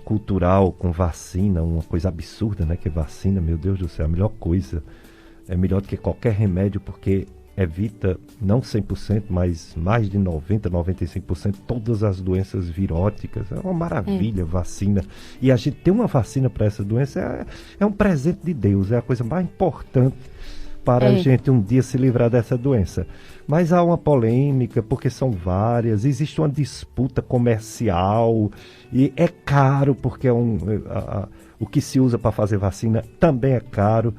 cultural com vacina, uma coisa absurda, né? Que vacina, meu Deus do céu, a melhor coisa, é melhor do que qualquer remédio, porque evita não 100%, mas mais de 90%, 95% todas as doenças viróticas. É uma maravilha, vacina. E a gente ter uma vacina para essa doença é um presente de Deus, é a coisa mais importante para a gente um dia se livrar dessa doença. Mas há uma polêmica, porque são várias, existe uma disputa comercial, e é caro, porque o que se usa para fazer vacina também é caro.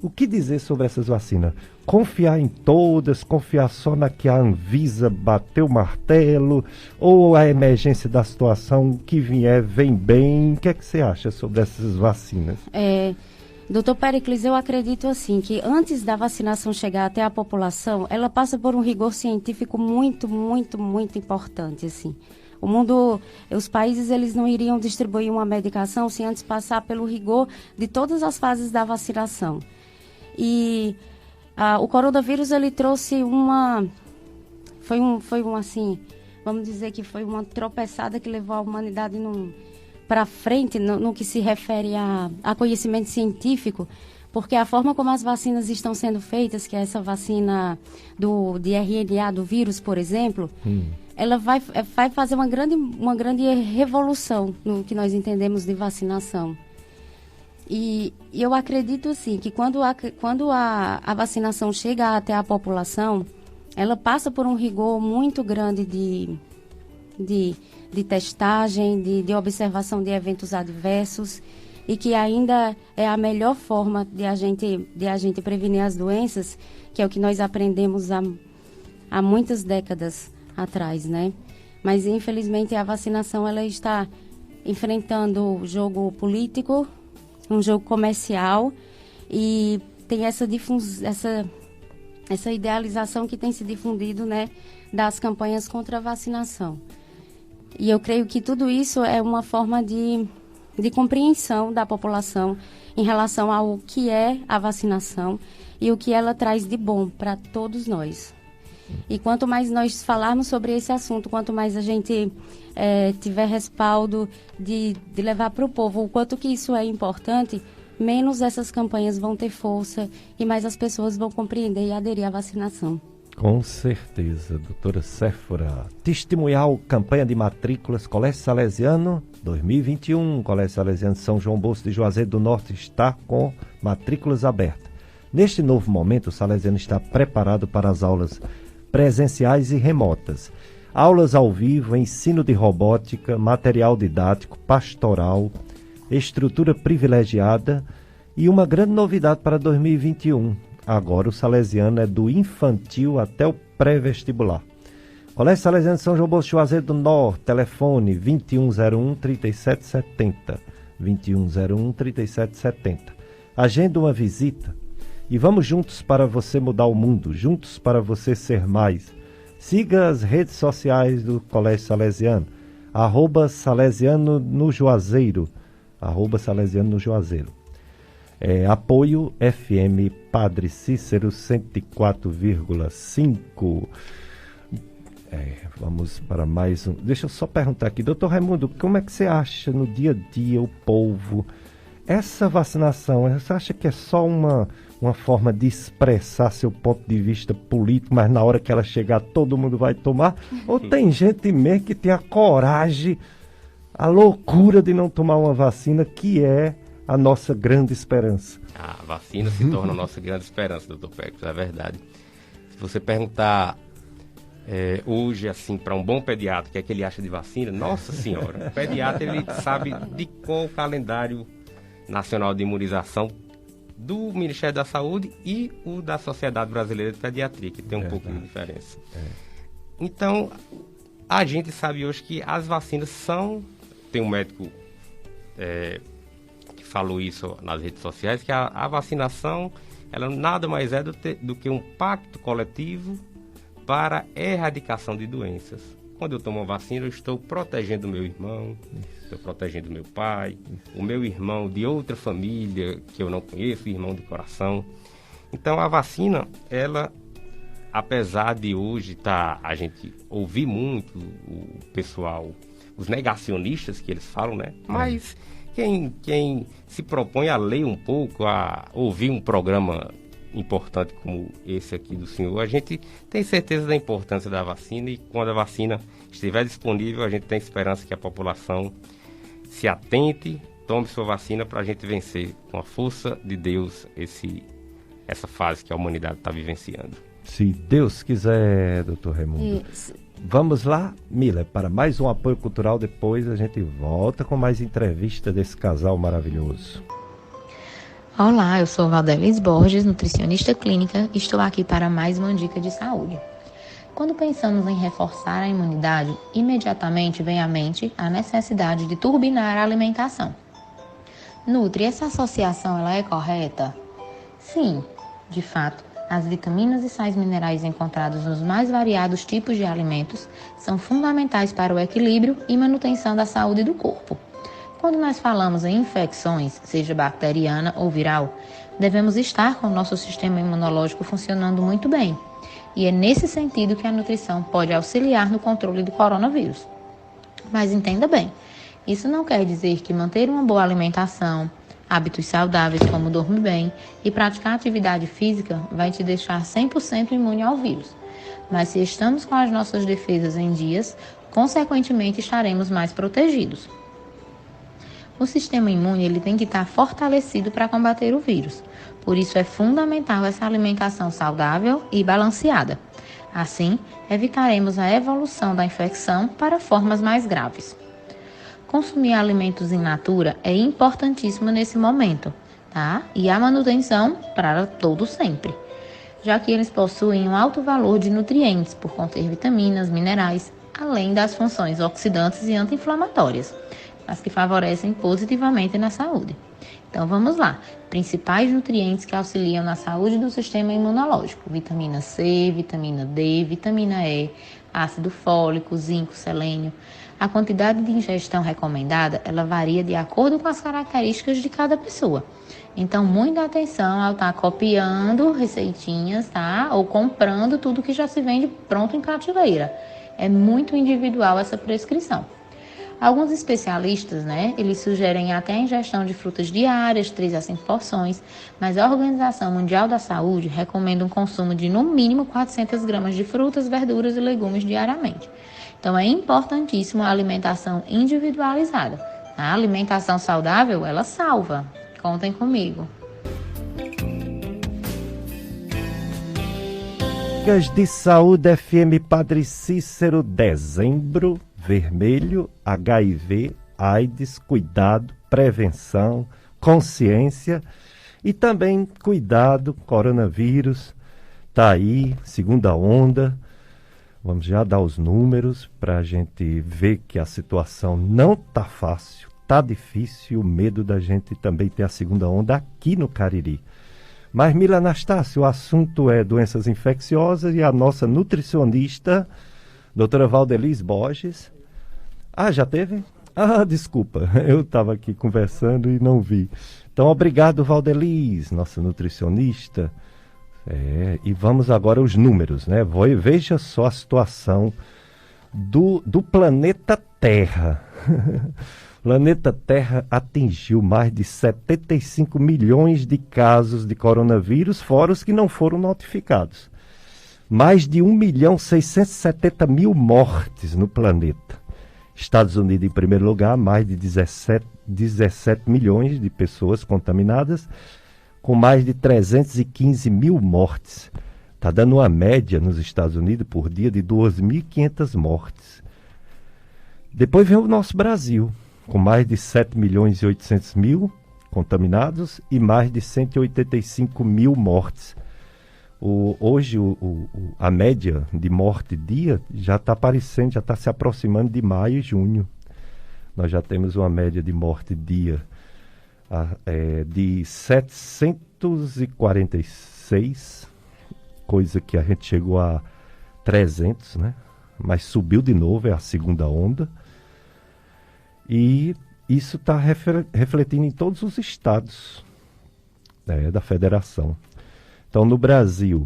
O que dizer sobre essas vacinas? Confiar em todas, confiar só na que a Anvisa bateu o martelo, ou a emergência da situação que vier vem bem? O que é que você acha sobre essas vacinas? Doutor Péricles, eu acredito assim, que antes da vacinação chegar até a população, ela passa por um rigor científico muito, muito, muito importante, assim. O mundo, os países, eles não iriam distribuir uma medicação sem antes passar pelo rigor de todas as fases da vacinação. E o coronavírus, ele trouxe assim, vamos dizer que foi uma tropeçada que levou a humanidade para frente no que se refere a conhecimento científico, porque a forma como as vacinas estão sendo feitas, que é essa vacina de RNA do vírus, por exemplo, ela vai fazer uma grande revolução no que nós entendemos de vacinação. E eu acredito, assim, que quando a vacinação chega até a população, ela passa por um rigor muito grande de testagem, de observação de eventos adversos, e que ainda é a melhor forma de a gente prevenir as doenças, que é o que nós aprendemos há muitas décadas atrás, né? Mas, infelizmente, a vacinação ela está enfrentando o jogo político, um jogo comercial, e tem essa idealização que tem se difundido, né, das campanhas contra a vacinação. E eu creio que tudo isso é uma forma de compreensão da população em relação ao que é a vacinação e o que ela traz de bom para todos nós. E quanto mais nós falarmos sobre esse assunto, quanto mais a gente tiver respaldo de levar para o povo o quanto que isso é importante, menos essas campanhas vão ter força e mais as pessoas vão compreender e aderir à vacinação. Com certeza, doutora Séfora. Testemunhal campanha de matrículas Colégio Salesiano 2021. Colégio Salesiano São João Bosco de Juazeiro do Norte está com matrículas abertas. Neste novo momento, o Salesiano está preparado para as aulas presenciais e remotas. Aulas ao vivo, ensino de robótica, material didático, pastoral, estrutura privilegiada e uma grande novidade para 2021. Agora o Salesiano é do infantil até o pré-vestibular. Colégio Salesiano São João Bosco Juazeiro do Norte, telefone 2101-3770. 2101-3770. Agenda uma visita e vamos juntos para você mudar o mundo, juntos para você ser mais. Siga as redes sociais do Colégio Salesiano, @Salesiano no Juazeiro, @Salesiano no Juazeiro. Apoio FM Padre Cícero 104,5. Vamos para mais um. Deixa eu só perguntar aqui, doutor Raimundo, como é que você acha no dia a dia o povo? Essa vacinação, você acha que é só uma forma de expressar seu ponto de vista político, mas na hora que ela chegar todo mundo vai tomar? Ou tem gente mesmo que tem a coragem, a loucura de não tomar uma vacina, que é a nossa grande esperança? A vacina se torna a nossa grande esperança, doutor Péricles, é verdade. Se você perguntar hoje, assim, para um bom pediatra, o que é que ele acha de vacina, nossa senhora, o pediatra ele sabe de qual o calendário nacional de imunização do Ministério da Saúde e o da Sociedade Brasileira de Pediatria, que tem um pouco de diferença. Então, a gente sabe hoje que as vacinas tem um médico que falou isso nas redes sociais, que a vacinação, ela nada mais é do que um pacto coletivo para a erradicação de doenças. Quando eu tomo uma vacina, eu estou protegendo o meu irmão, estou protegendo o meu pai, o meu irmão de outra família que eu não conheço, irmão de coração. Então, a vacina, ela, apesar de hoje a gente ouvir muito o pessoal, os negacionistas que eles falam, né? Mas quem se propõe a ler um pouco, a ouvir um programa importante como esse aqui do senhor, a gente tem certeza da importância da vacina, e quando a vacina estiver disponível, a gente tem esperança que a população se atente, tome sua vacina para a gente vencer com a força de Deus essa fase que a humanidade está vivenciando. Se Deus quiser, doutor Raimundo. Vamos lá, Mila, para mais um apoio cultural. Depois a gente volta com mais entrevista desse casal maravilhoso. Olá, eu sou Valdelis Borges, nutricionista clínica, e estou aqui para mais uma dica de saúde. Quando pensamos em reforçar a imunidade, imediatamente vem à mente a necessidade de turbinar a alimentação. Nutri, essa associação ela é correta? Sim, de fato. As vitaminas e sais minerais encontrados nos mais variados tipos de alimentos são fundamentais para o equilíbrio e manutenção da saúde do corpo. Quando nós falamos em infecções, seja bacteriana ou viral, devemos estar com o nosso sistema imunológico funcionando muito bem. E é nesse sentido que a nutrição pode auxiliar no controle do coronavírus. Mas entenda bem, isso não quer dizer que manter uma boa alimentação, hábitos saudáveis como dormir bem e praticar atividade física vai te deixar 100% imune ao vírus. Mas se estamos com as nossas defesas em dias, consequentemente estaremos mais protegidos. O sistema imune ele tem que estar fortalecido para combater o vírus. Por isso é fundamental essa alimentação saudável e balanceada. Assim, evitaremos a evolução da infecção para formas mais graves. Consumir alimentos in natura é importantíssimo nesse momento, tá? E a manutenção para todo sempre, já que eles possuem um alto valor de nutrientes por conter vitaminas, minerais, além das funções oxidantes e anti-inflamatórias, as que favorecem positivamente na saúde. Então vamos lá, principais nutrientes que auxiliam na saúde do sistema imunológico: vitamina C, vitamina D, vitamina E, ácido fólico, zinco, selênio. A quantidade de ingestão recomendada, ela varia de acordo com as características de cada pessoa. Então, muita atenção ao estar copiando receitinhas, tá? Ou comprando tudo que já se vende pronto em prateleira. É muito individual essa prescrição. Alguns especialistas, eles sugerem até a ingestão de frutas diárias, 3 a 5 porções, mas a Organização Mundial da Saúde recomenda um consumo de no mínimo 400 gramas de frutas, verduras e legumes diariamente. Então é importantíssimo a alimentação individualizada. A alimentação saudável, ela salva. Contem comigo. Dicas de Saúde FM Padre Cícero, dezembro, vermelho, HIV, AIDS, cuidado, prevenção, consciência e também cuidado, coronavírus, tá aí, segunda onda. Vamos já dar os números para a gente ver que a situação não tá fácil, tá difícil, o medo da gente também ter a segunda onda aqui no Cariri. Mas, Mila Anastácio, o assunto é doenças infecciosas e a nossa nutricionista, doutora Valdelis Borges. Ah, já teve? Ah, desculpa, eu estava aqui conversando e não vi. Então, obrigado, Valdelis, nossa nutricionista. E vamos agora aos números, né? Veja só a situação do planeta Terra. O planeta Terra atingiu mais de 75 milhões de casos de coronavírus, fora os que não foram notificados. Mais de 1.670.000 mortes no planeta. Estados Unidos em primeiro lugar, mais de 17 milhões de pessoas contaminadas, com mais de 315 mil mortes. Está dando uma média nos Estados Unidos por dia de 2.500 mortes. Depois vem o nosso Brasil, com mais de 7 milhões e 800 mil contaminados e mais de 185 mil mortes. Hoje a média de morte dia já está aparecendo, já está se aproximando de maio e junho. Nós já temos uma média de morte dia de 746, coisa que a gente chegou a 300, né? Mas subiu de novo, é a segunda onda. E isso está refletindo em todos os estados da federação. Então, no Brasil,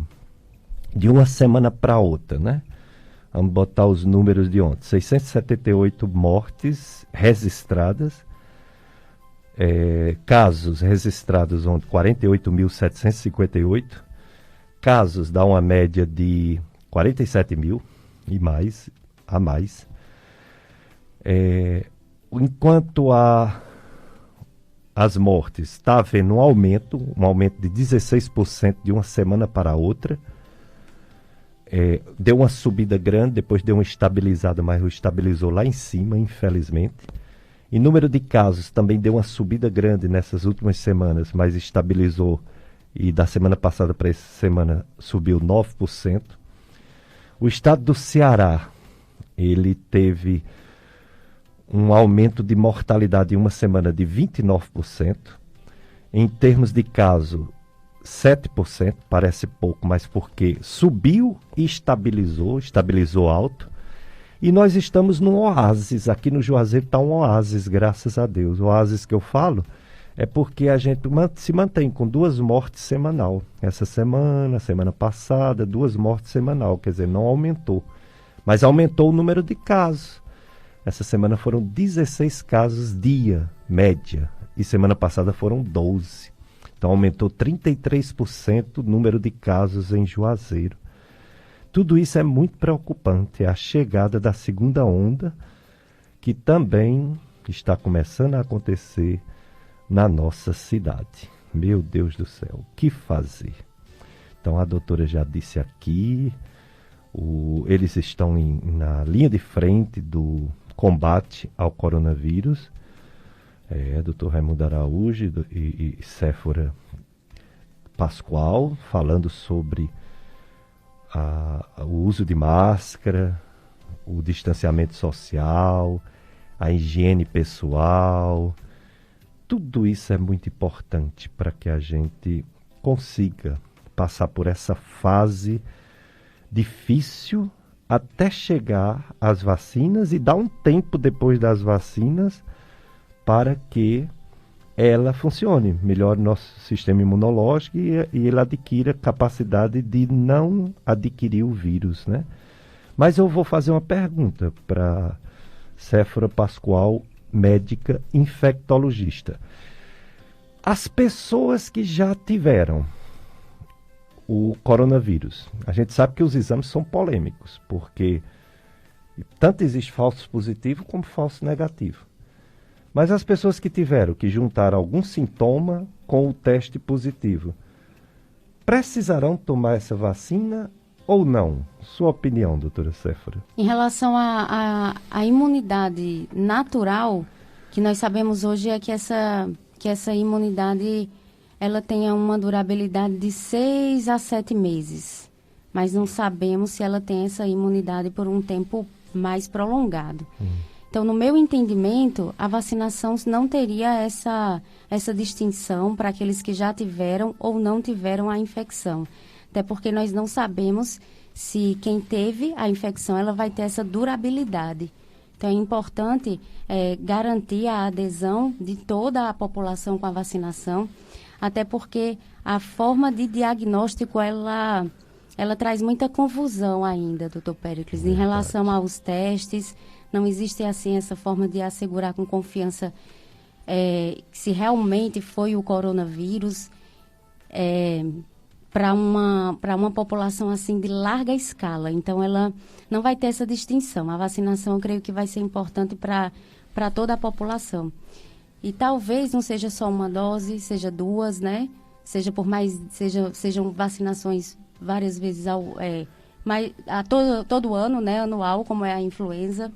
de uma semana para outra, né? Vamos botar os números de ontem. 678 mortes registradas. Casos registrados ontem, 48.758. Casos dá uma média de 47 mil e mais, a mais. Enquanto as mortes está havendo um aumento de 16% de uma semana para a outra. deu uma subida grande, depois deu uma estabilizada, mas estabilizou lá em cima, infelizmente. E número de casos também deu uma subida grande nessas últimas semanas, mas estabilizou. E da semana passada para essa semana subiu 9%. O estado do Ceará, ele teve um aumento de mortalidade em uma semana de 29%. Em termos de caso, 7%, parece pouco, mas porque subiu e estabilizou alto. E nós estamos num oásis, aqui no Juazeiro está um oásis, graças a Deus. O oásis que eu falo é porque a gente se mantém com 2 mortes semanal. Essa semana passada, 2 mortes semanal, quer dizer, não aumentou. Mas aumentou o número de casos. Essa semana foram 16 casos dia, média. E semana passada foram 12. Então aumentou 33% o número de casos em Juazeiro. Tudo isso é muito preocupante. É a chegada da segunda onda, que também está começando a acontecer na nossa cidade. Meu Deus do céu, o que fazer? Então a doutora já disse aqui, eles estão na linha de frente do combate ao coronavírus. Doutor Raimundo Araújo e Séfora Pascoal, falando sobre o uso de máscara, o distanciamento social, a higiene pessoal. Tudo isso é muito importante para que a gente consiga passar por essa fase difícil até chegar às vacinas e dar um tempo depois das vacinas para que ela funcione, melhore nosso sistema imunológico e ele adquira capacidade de não adquirir o vírus, né? Mas eu vou fazer uma pergunta para Séfora Pascoal, médica infectologista. As pessoas que já tiveram o coronavírus, a gente sabe que os exames são polêmicos, porque tanto existe falso positivo como falso negativo. Mas as pessoas que juntaram algum sintoma com o teste positivo, precisarão tomar essa vacina ou não? Sua opinião, doutora Séfora? Em relação à imunidade natural, que nós sabemos hoje é que essa imunidade ela tenha uma durabilidade de 6 a 7 meses. Mas não sabemos se ela tem essa imunidade por um tempo mais prolongado. Então, no meu entendimento, a vacinação não teria essa distinção para aqueles que já tiveram ou não tiveram a infecção. Até porque nós não sabemos se quem teve a infecção ela vai ter essa durabilidade. Então, é importante garantir a adesão de toda a população com a vacinação, até porque a forma de diagnóstico, ela traz muita confusão ainda, doutor Péricles, em relação aos testes. Não existe assim essa forma de assegurar com confiança se realmente foi o coronavírus para uma população assim de larga escala. Então, ela não vai ter essa distinção. A vacinação, eu creio que vai ser importante para toda a população. E talvez não seja só uma dose, seja 2, né? Sejam vacinações várias vezes todo ano, né? Anual, como é a influenza.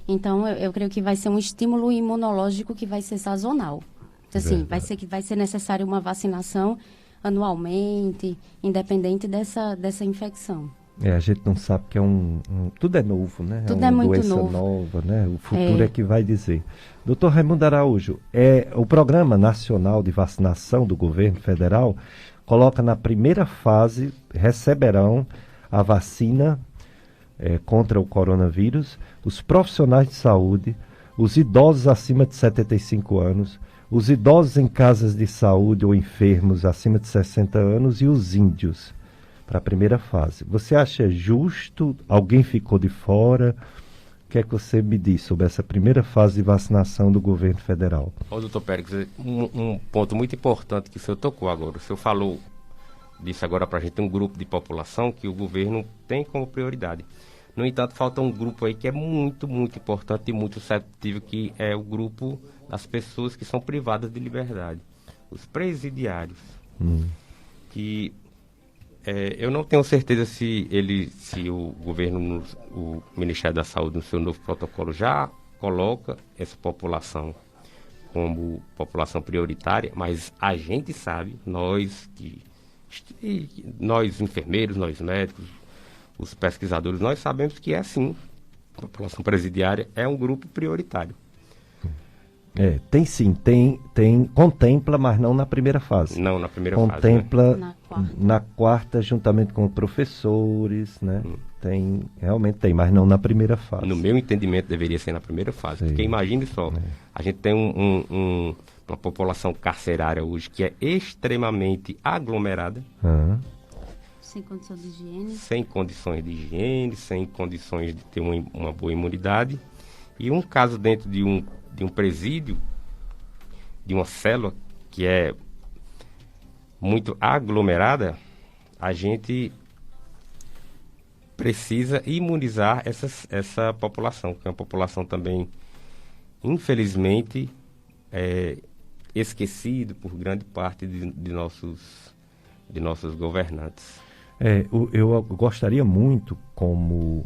Então, eu creio que vai ser um estímulo imunológico que vai ser sazonal. Assim, vai ser necessário uma vacinação anualmente, independente dessa infecção. A gente não sabe que tudo é novo, né? Tudo é uma muito doença novo. nova, né? O futuro é que vai dizer. Doutor Raimundo Araújo, o Programa Nacional de Vacinação do Governo Federal coloca na primeira fase, receberão a vacina contra o coronavírus, os profissionais de saúde, os idosos acima de 75 anos, os idosos em casas de saúde ou enfermos acima de 60 anos e os índios, para a primeira fase. Você acha justo? Alguém ficou de fora? O que é que você me diz sobre essa primeira fase de vacinação do governo federal? Doutor Péricles, um ponto muito importante que o senhor tocou agora. O senhor disse agora para a gente um grupo de população que o governo tem como prioridade. No entanto, falta um grupo aí que é muito, muito importante e muito suscetível, que é o grupo das pessoas que são privadas de liberdade. Os presidiários. Que Eu não tenho certeza se o governo, o Ministério da Saúde, no seu novo protocolo, já coloca essa população como população prioritária, mas a gente sabe, nós enfermeiros, nós médicos, os pesquisadores, nós sabemos que é assim. A população presidiária é um grupo prioritário. Tem sim, contempla, mas não na primeira fase. Não na primeira contempla fase, né? na quarta, juntamente com professores, né? Realmente tem, mas não na primeira fase. No meu entendimento, deveria ser na primeira fase. Sim. Porque imagine só, a gente tem uma população carcerária hoje que é extremamente aglomerada, Sem condição de higiene. sem condições de higiene, sem condições de ter uma boa imunidade. E um caso dentro de um presídio, de uma célula que é muito aglomerada, a gente precisa imunizar essa população, que é uma população também, infelizmente, esquecida por grande parte de nossos governantes. Eu gostaria muito, como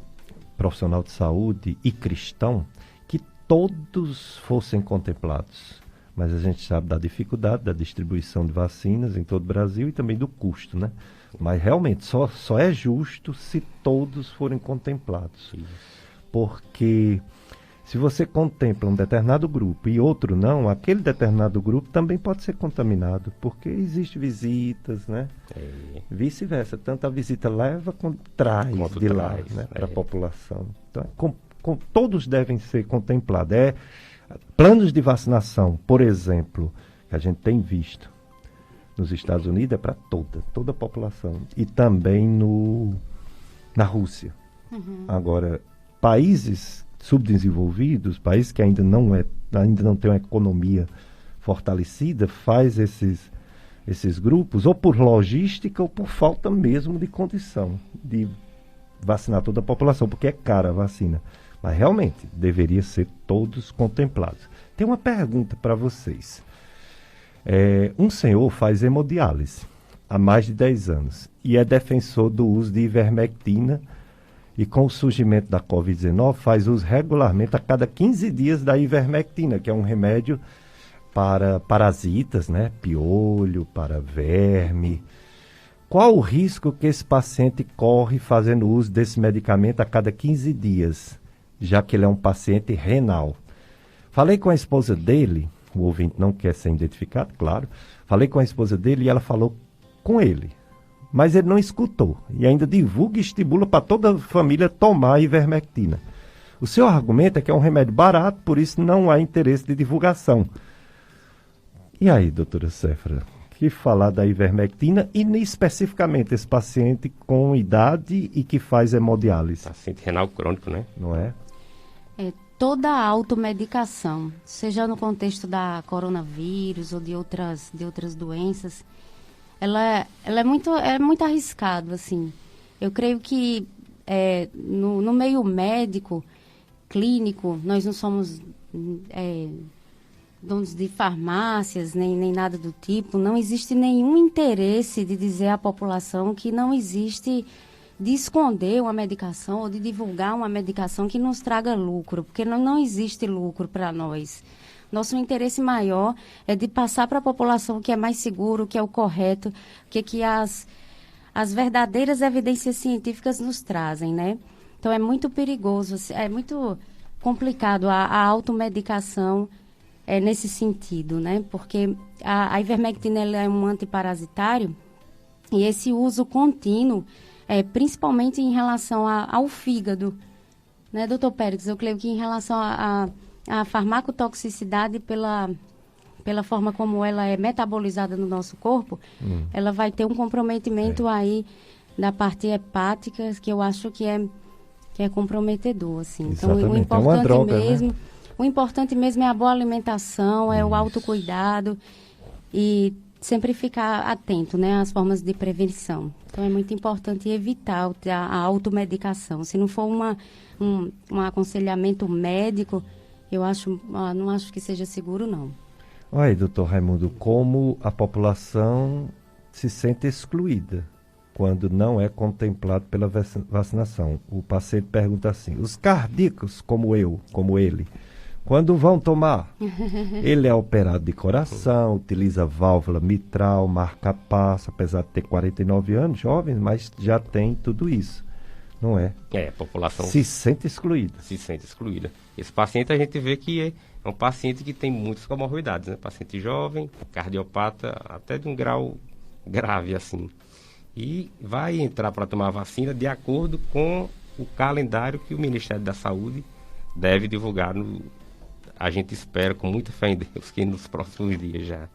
profissional de saúde e cristão, que todos fossem contemplados. Mas a gente sabe da dificuldade da distribuição de vacinas em todo o Brasil e também do custo, né? Mas realmente só é justo se todos forem contemplados. Isso. Porque se você contempla um determinado grupo e outro não, aquele determinado grupo também pode ser contaminado, porque existem visitas, né? Vice-versa, tanto a visita leva quanto traz de lá, né, para a população. Então, todos devem ser contemplados. Planos de vacinação, por exemplo, que a gente tem visto nos Estados Unidos, é para toda a população. E também na Rússia. Agora, países subdesenvolvidos, países que ainda não têm uma economia fortalecida, faz esses grupos, ou por logística, ou por falta mesmo de condição de vacinar toda a população, porque é cara a vacina. Mas realmente, deveria ser todos contemplados. Tem uma pergunta para vocês. Um senhor faz hemodiálise há mais de 10 anos e é defensor do uso de ivermectina, e com o surgimento da Covid-19 faz uso regularmente a cada 15 dias da ivermectina, que é um remédio para parasitas, né? Piolho, para verme. Qual o risco que esse paciente corre fazendo uso desse medicamento a cada 15 dias, já que ele é um paciente renal? Falei com a esposa dele, o ouvinte não quer ser identificado, claro. Falei com a esposa dele e ela falou com ele. Mas ele não escutou e ainda divulga e estimula para toda a família tomar a ivermectina. O seu argumento é que é um remédio barato, por isso não há interesse de divulgação. E aí, doutora Séfora, que falar da ivermectina e especificamente esse paciente com idade e que faz hemodiálise? Paciente renal crônico, né? Não é? Toda a automedicação, seja no contexto da coronavírus ou de outras doenças, ela é muito arriscado, assim. Eu creio que no meio médico, clínico, nós não somos donos de farmácias, nem nada do tipo. Não existe nenhum interesse de dizer à população que não existe, de esconder uma medicação ou de divulgar uma medicação que nos traga lucro, porque não existe lucro para nós. Nosso interesse maior é de passar para a população o que é mais seguro, o que é o correto, o que as verdadeiras evidências científicas nos trazem, né? Então, é muito perigoso, é muito complicado a automedicação nesse sentido, né? Porque a ivermectina ela é um antiparasitário e esse uso contínuo, principalmente em relação ao fígado, né, doutor Pérez? Eu creio que em relação a farmacotoxicidade pela forma como ela é metabolizada no nosso corpo, ela vai ter um comprometimento aí da parte hepática, que eu acho que é comprometedor, assim. Então, o importante droga, mesmo, né? O importante mesmo é a boa alimentação, é o autocuidado e sempre ficar atento, né, às formas de prevenção. Então, é muito importante evitar a automedicação. Se não for um aconselhamento médico, não acho que seja seguro, não. Olha aí, doutor Raimundo, como a população se sente excluída quando não é contemplado pela vacinação. O paciente pergunta assim: os cardíacos, como ele, quando vão tomar? Ele é operado de coração, utiliza válvula mitral, marca-passo, apesar de ter 49 anos, jovem, mas já tem tudo isso, não é? A população se sente excluída. Se sente excluída. Esse paciente a gente vê que é um paciente que tem muitas comorbidades, né? Paciente jovem, cardiopata, até de um grau grave assim. E vai entrar para tomar a vacina de acordo com o calendário que o Ministério da Saúde deve divulgar a gente espera com muita fé em Deus que nos próximos dias já.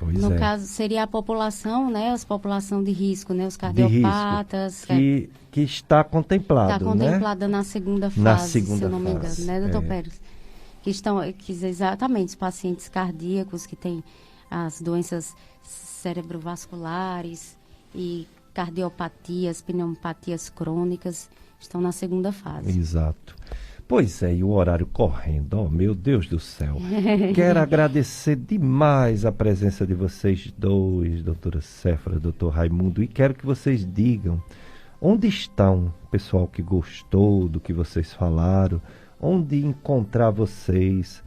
No caso, seria a população, né? A população de risco, né? Os cardiopatas. Que está contemplado, está contemplada, né? Na segunda fase, se eu não me engano, né, doutor Pérez? Que exatamente, os pacientes cardíacos que têm as doenças cerebrovasculares e cardiopatias, pneumopatias crônicas, estão na segunda fase. Exato. Pois é, e o horário correndo, oh, meu Deus do céu. Quero agradecer demais a presença de vocês dois, doutora Séfora, doutor Raimundo, e quero que vocês digam onde estão o pessoal que gostou do que vocês falaram, onde encontrar vocês,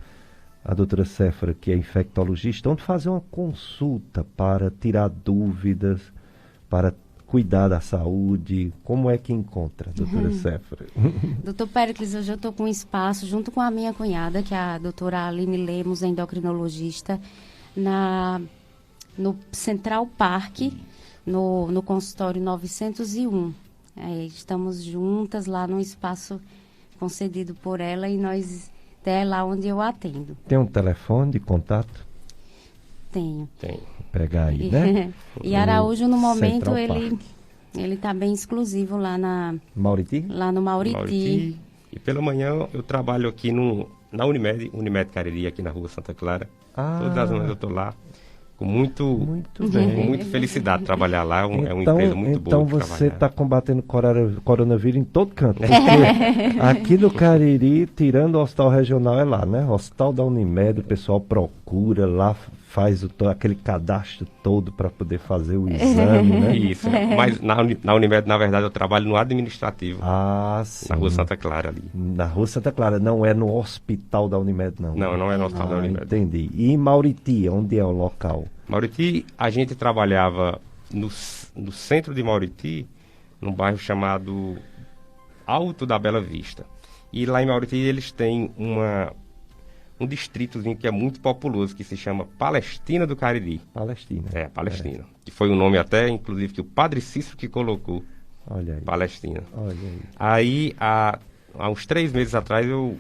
a doutora Séfora, que é infectologista, onde fazer uma consulta para tirar dúvidas, para cuidar da saúde, como é que encontra, doutora Séfora? Doutor Péricles, hoje eu estou com um espaço, junto com a minha cunhada, que é a doutora Aline Lemos, endocrinologista, no Central Park, no consultório 901. Estamos juntas lá no espaço concedido por ela e é lá onde eu atendo. Tem um telefone de contato? Tenho. Pegar aí, né? E Araújo, no momento, ele está bem exclusivo lá Mauriti? Lá no Mauriti. E pela manhã eu trabalho aqui na Unimed Cariri, aqui na Rua Santa Clara. Todas as manhãs eu estou lá. Com muita felicidade trabalhar lá. É uma empresa muito boa. Então você está combatendo coronavírus em todo canto. Porque aqui no Cariri, tirando o hospital regional, é lá, né? O hospital da Unimed, o pessoal procura lá, faz aquele cadastro todo para poder fazer o exame, né? Isso. Mas na Unimed, na verdade, eu trabalho no administrativo. Sim. Na Rua Santa Clara ali. Na Rua Santa Clara, não é no hospital da Unimed, não. Não é no hospital da Unimed. Entendi. E em Mauriti, onde é o local? Mauriti, a gente trabalhava no centro de Mauriti, num bairro chamado Alto da Bela Vista. E lá em Mauriti eles têm um distritozinho que é muito populoso, que se chama Palestina do Cariri. Palestina. Palestina. Que foi um nome até, inclusive, que o Padre Cícero que colocou. Olha aí. Palestina. Olha aí. Aí, há uns 3 meses atrás, eu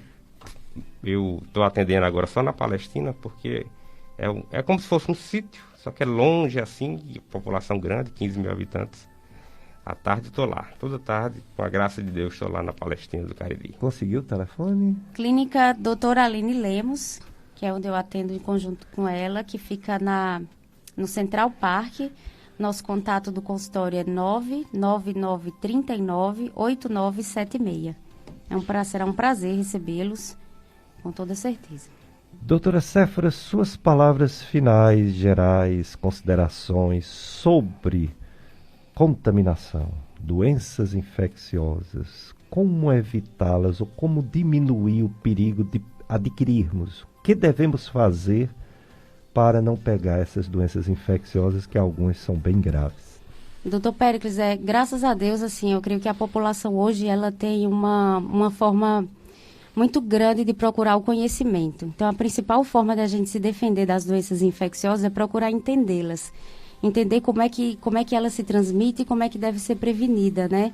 estou atendendo agora só na Palestina, porque é como se fosse um sítio, só que é longe assim, e população grande, 15 mil habitantes. À tarde estou lá, toda tarde, com a graça de Deus, estou lá na Palestina do Cariri. Conseguiu o telefone? Clínica doutora Aline Lemos, que é onde eu atendo em conjunto com ela, que fica no Central Park. Nosso contato do consultório é 99939-8976. Será um prazer recebê-los, com toda certeza. Doutora Séfora, suas palavras finais, gerais, considerações sobre contaminação, doenças infecciosas, como evitá-las ou como diminuir o perigo de adquirirmos? O que devemos fazer para não pegar essas doenças infecciosas, que algumas são bem graves? Doutor Péricles, graças a Deus, assim, eu creio que a população hoje ela tem uma forma muito grande de procurar o conhecimento. Então, a principal forma de a gente se defender das doenças infecciosas é procurar entendê-las. Entender como é que ela se transmite e como é que deve ser prevenida, né?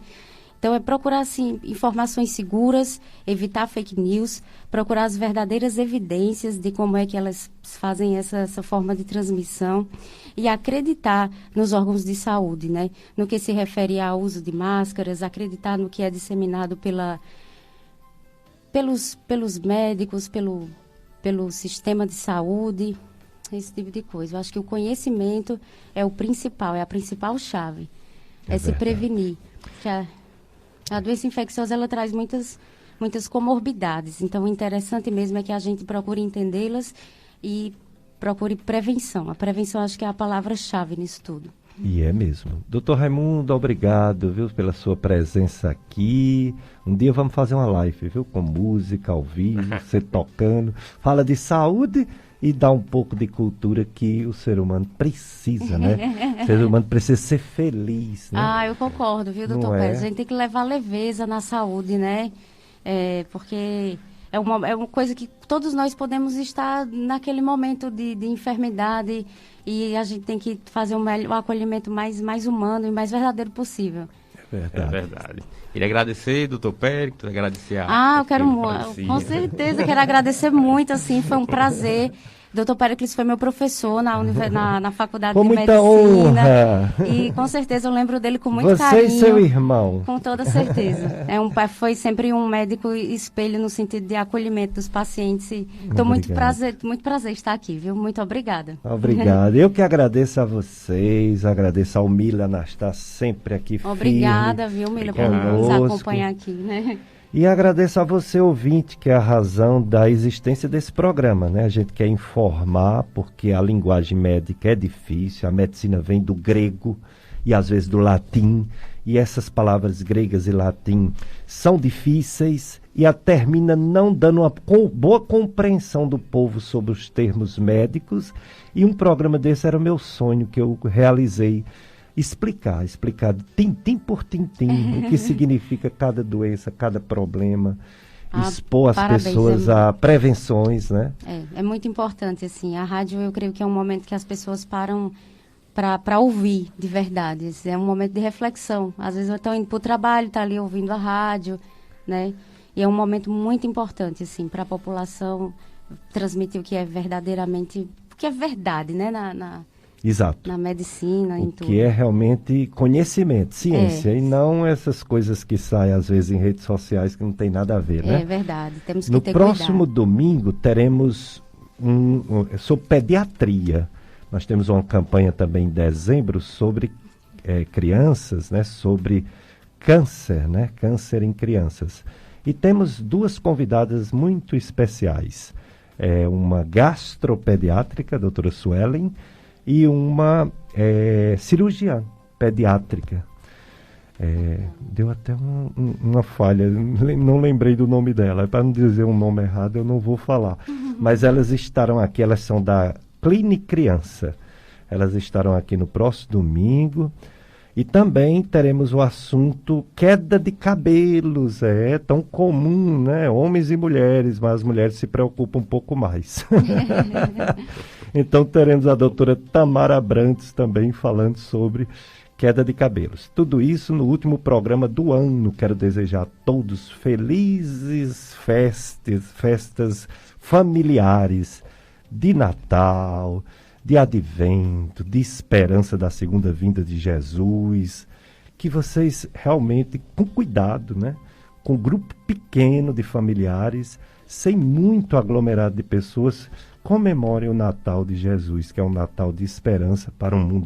Então, é procurar, assim, informações seguras, evitar fake news, procurar as verdadeiras evidências de como é que elas fazem essa forma de transmissão e acreditar nos órgãos de saúde, né? No que se refere ao uso de máscaras, acreditar no que é disseminado pelos médicos, pelo sistema de saúde, esse tipo de coisa. Eu acho que o conhecimento é o principal, é a principal chave. É se prevenir. Que a doença infecciosa, ela traz muitas comorbidades. Então, o interessante mesmo é que a gente procure entendê-las e procure prevenção. A prevenção, acho que é a palavra-chave nisso tudo. E é mesmo. Doutor Raimundo, obrigado, viu, pela sua presença aqui. Um dia vamos fazer uma live, viu, com música ao vivo, você tocando. Fala de saúde e dá um pouco de cultura que o ser humano precisa, né? O ser humano precisa ser feliz, né? Ah, eu concordo, viu, doutor Não é? Pérez? A gente tem que levar leveza na saúde, né? Porque é uma coisa que todos nós podemos estar naquele momento de enfermidade e a gente tem que fazer o acolhimento mais humano e mais verdadeiro possível. É verdade. Queria agradecer, doutor Péricles, agradecer a... Eu quero com certeza, quero agradecer muito, assim, foi um prazer. Doutor Péricles foi meu professor na faculdade de muita medicina. Honra. E com certeza eu lembro dele com muito Você carinho. e seu irmão. Com toda certeza. Foi sempre um médico espelho no sentido de acolhimento dos pacientes. Estou muito prazer em estar aqui, viu? Muito obrigada. Obrigado. Eu que agradeço a vocês, agradeço ao Mila Anastar, sempre aqui Obrigada, firme, viu, Mila, por nos acompanhar aqui, né? E agradeço a você, ouvinte, que é a razão da existência desse programa, né? A gente quer informar, porque a linguagem médica é difícil, a medicina vem do grego e às vezes do latim, e essas palavras gregas e latim são difíceis e termina não dando uma boa compreensão do povo sobre os termos médicos, e um programa desse era o meu sonho, que eu realizei, explicar tintim por tintim o que significa cada doença, cada problema, expor as pessoas a prevenções, né? É muito importante, assim, a rádio eu creio que é um momento que as pessoas param para ouvir de verdade, é um momento de reflexão, às vezes eu estou indo para o trabalho, tá ali ouvindo a rádio, né? E é um momento muito importante, assim, para a população transmitir o que é verdadeiramente, o que é verdade, né, Exato. Na medicina, em tudo. Que é realmente conhecimento, ciência, e não essas coisas que saem às vezes em redes sociais que não tem nada a ver, né? É verdade, temos que no ter próximo cuidado. domingo teremos sobre pediatria. Nós temos uma campanha também em dezembro sobre crianças, né? Sobre câncer, né? Câncer em crianças. E temos duas convidadas muito especiais. Uma gastropediátrica, a doutora Suelen, e uma cirurgiã pediátrica. Deu até uma falha, não lembrei do nome dela. Para não dizer um nome errado, eu não vou falar. Mas elas estarão aqui, elas são da Clínica Criança. Elas estarão aqui no próximo domingo. E também teremos o assunto queda de cabelos. É tão comum, né? Homens e mulheres, mas as mulheres se preocupam um pouco mais. Então teremos a doutora Tamara Abrantes também falando sobre queda de cabelos. Tudo isso no último programa do ano. Quero desejar a todos felizes festas familiares de Natal, de advento, de esperança da segunda vinda de Jesus, que vocês realmente, com cuidado, né? Com um grupo pequeno de familiares, sem muito aglomerado de pessoas, comemorem o Natal de Jesus, que é um Natal de esperança para um mundo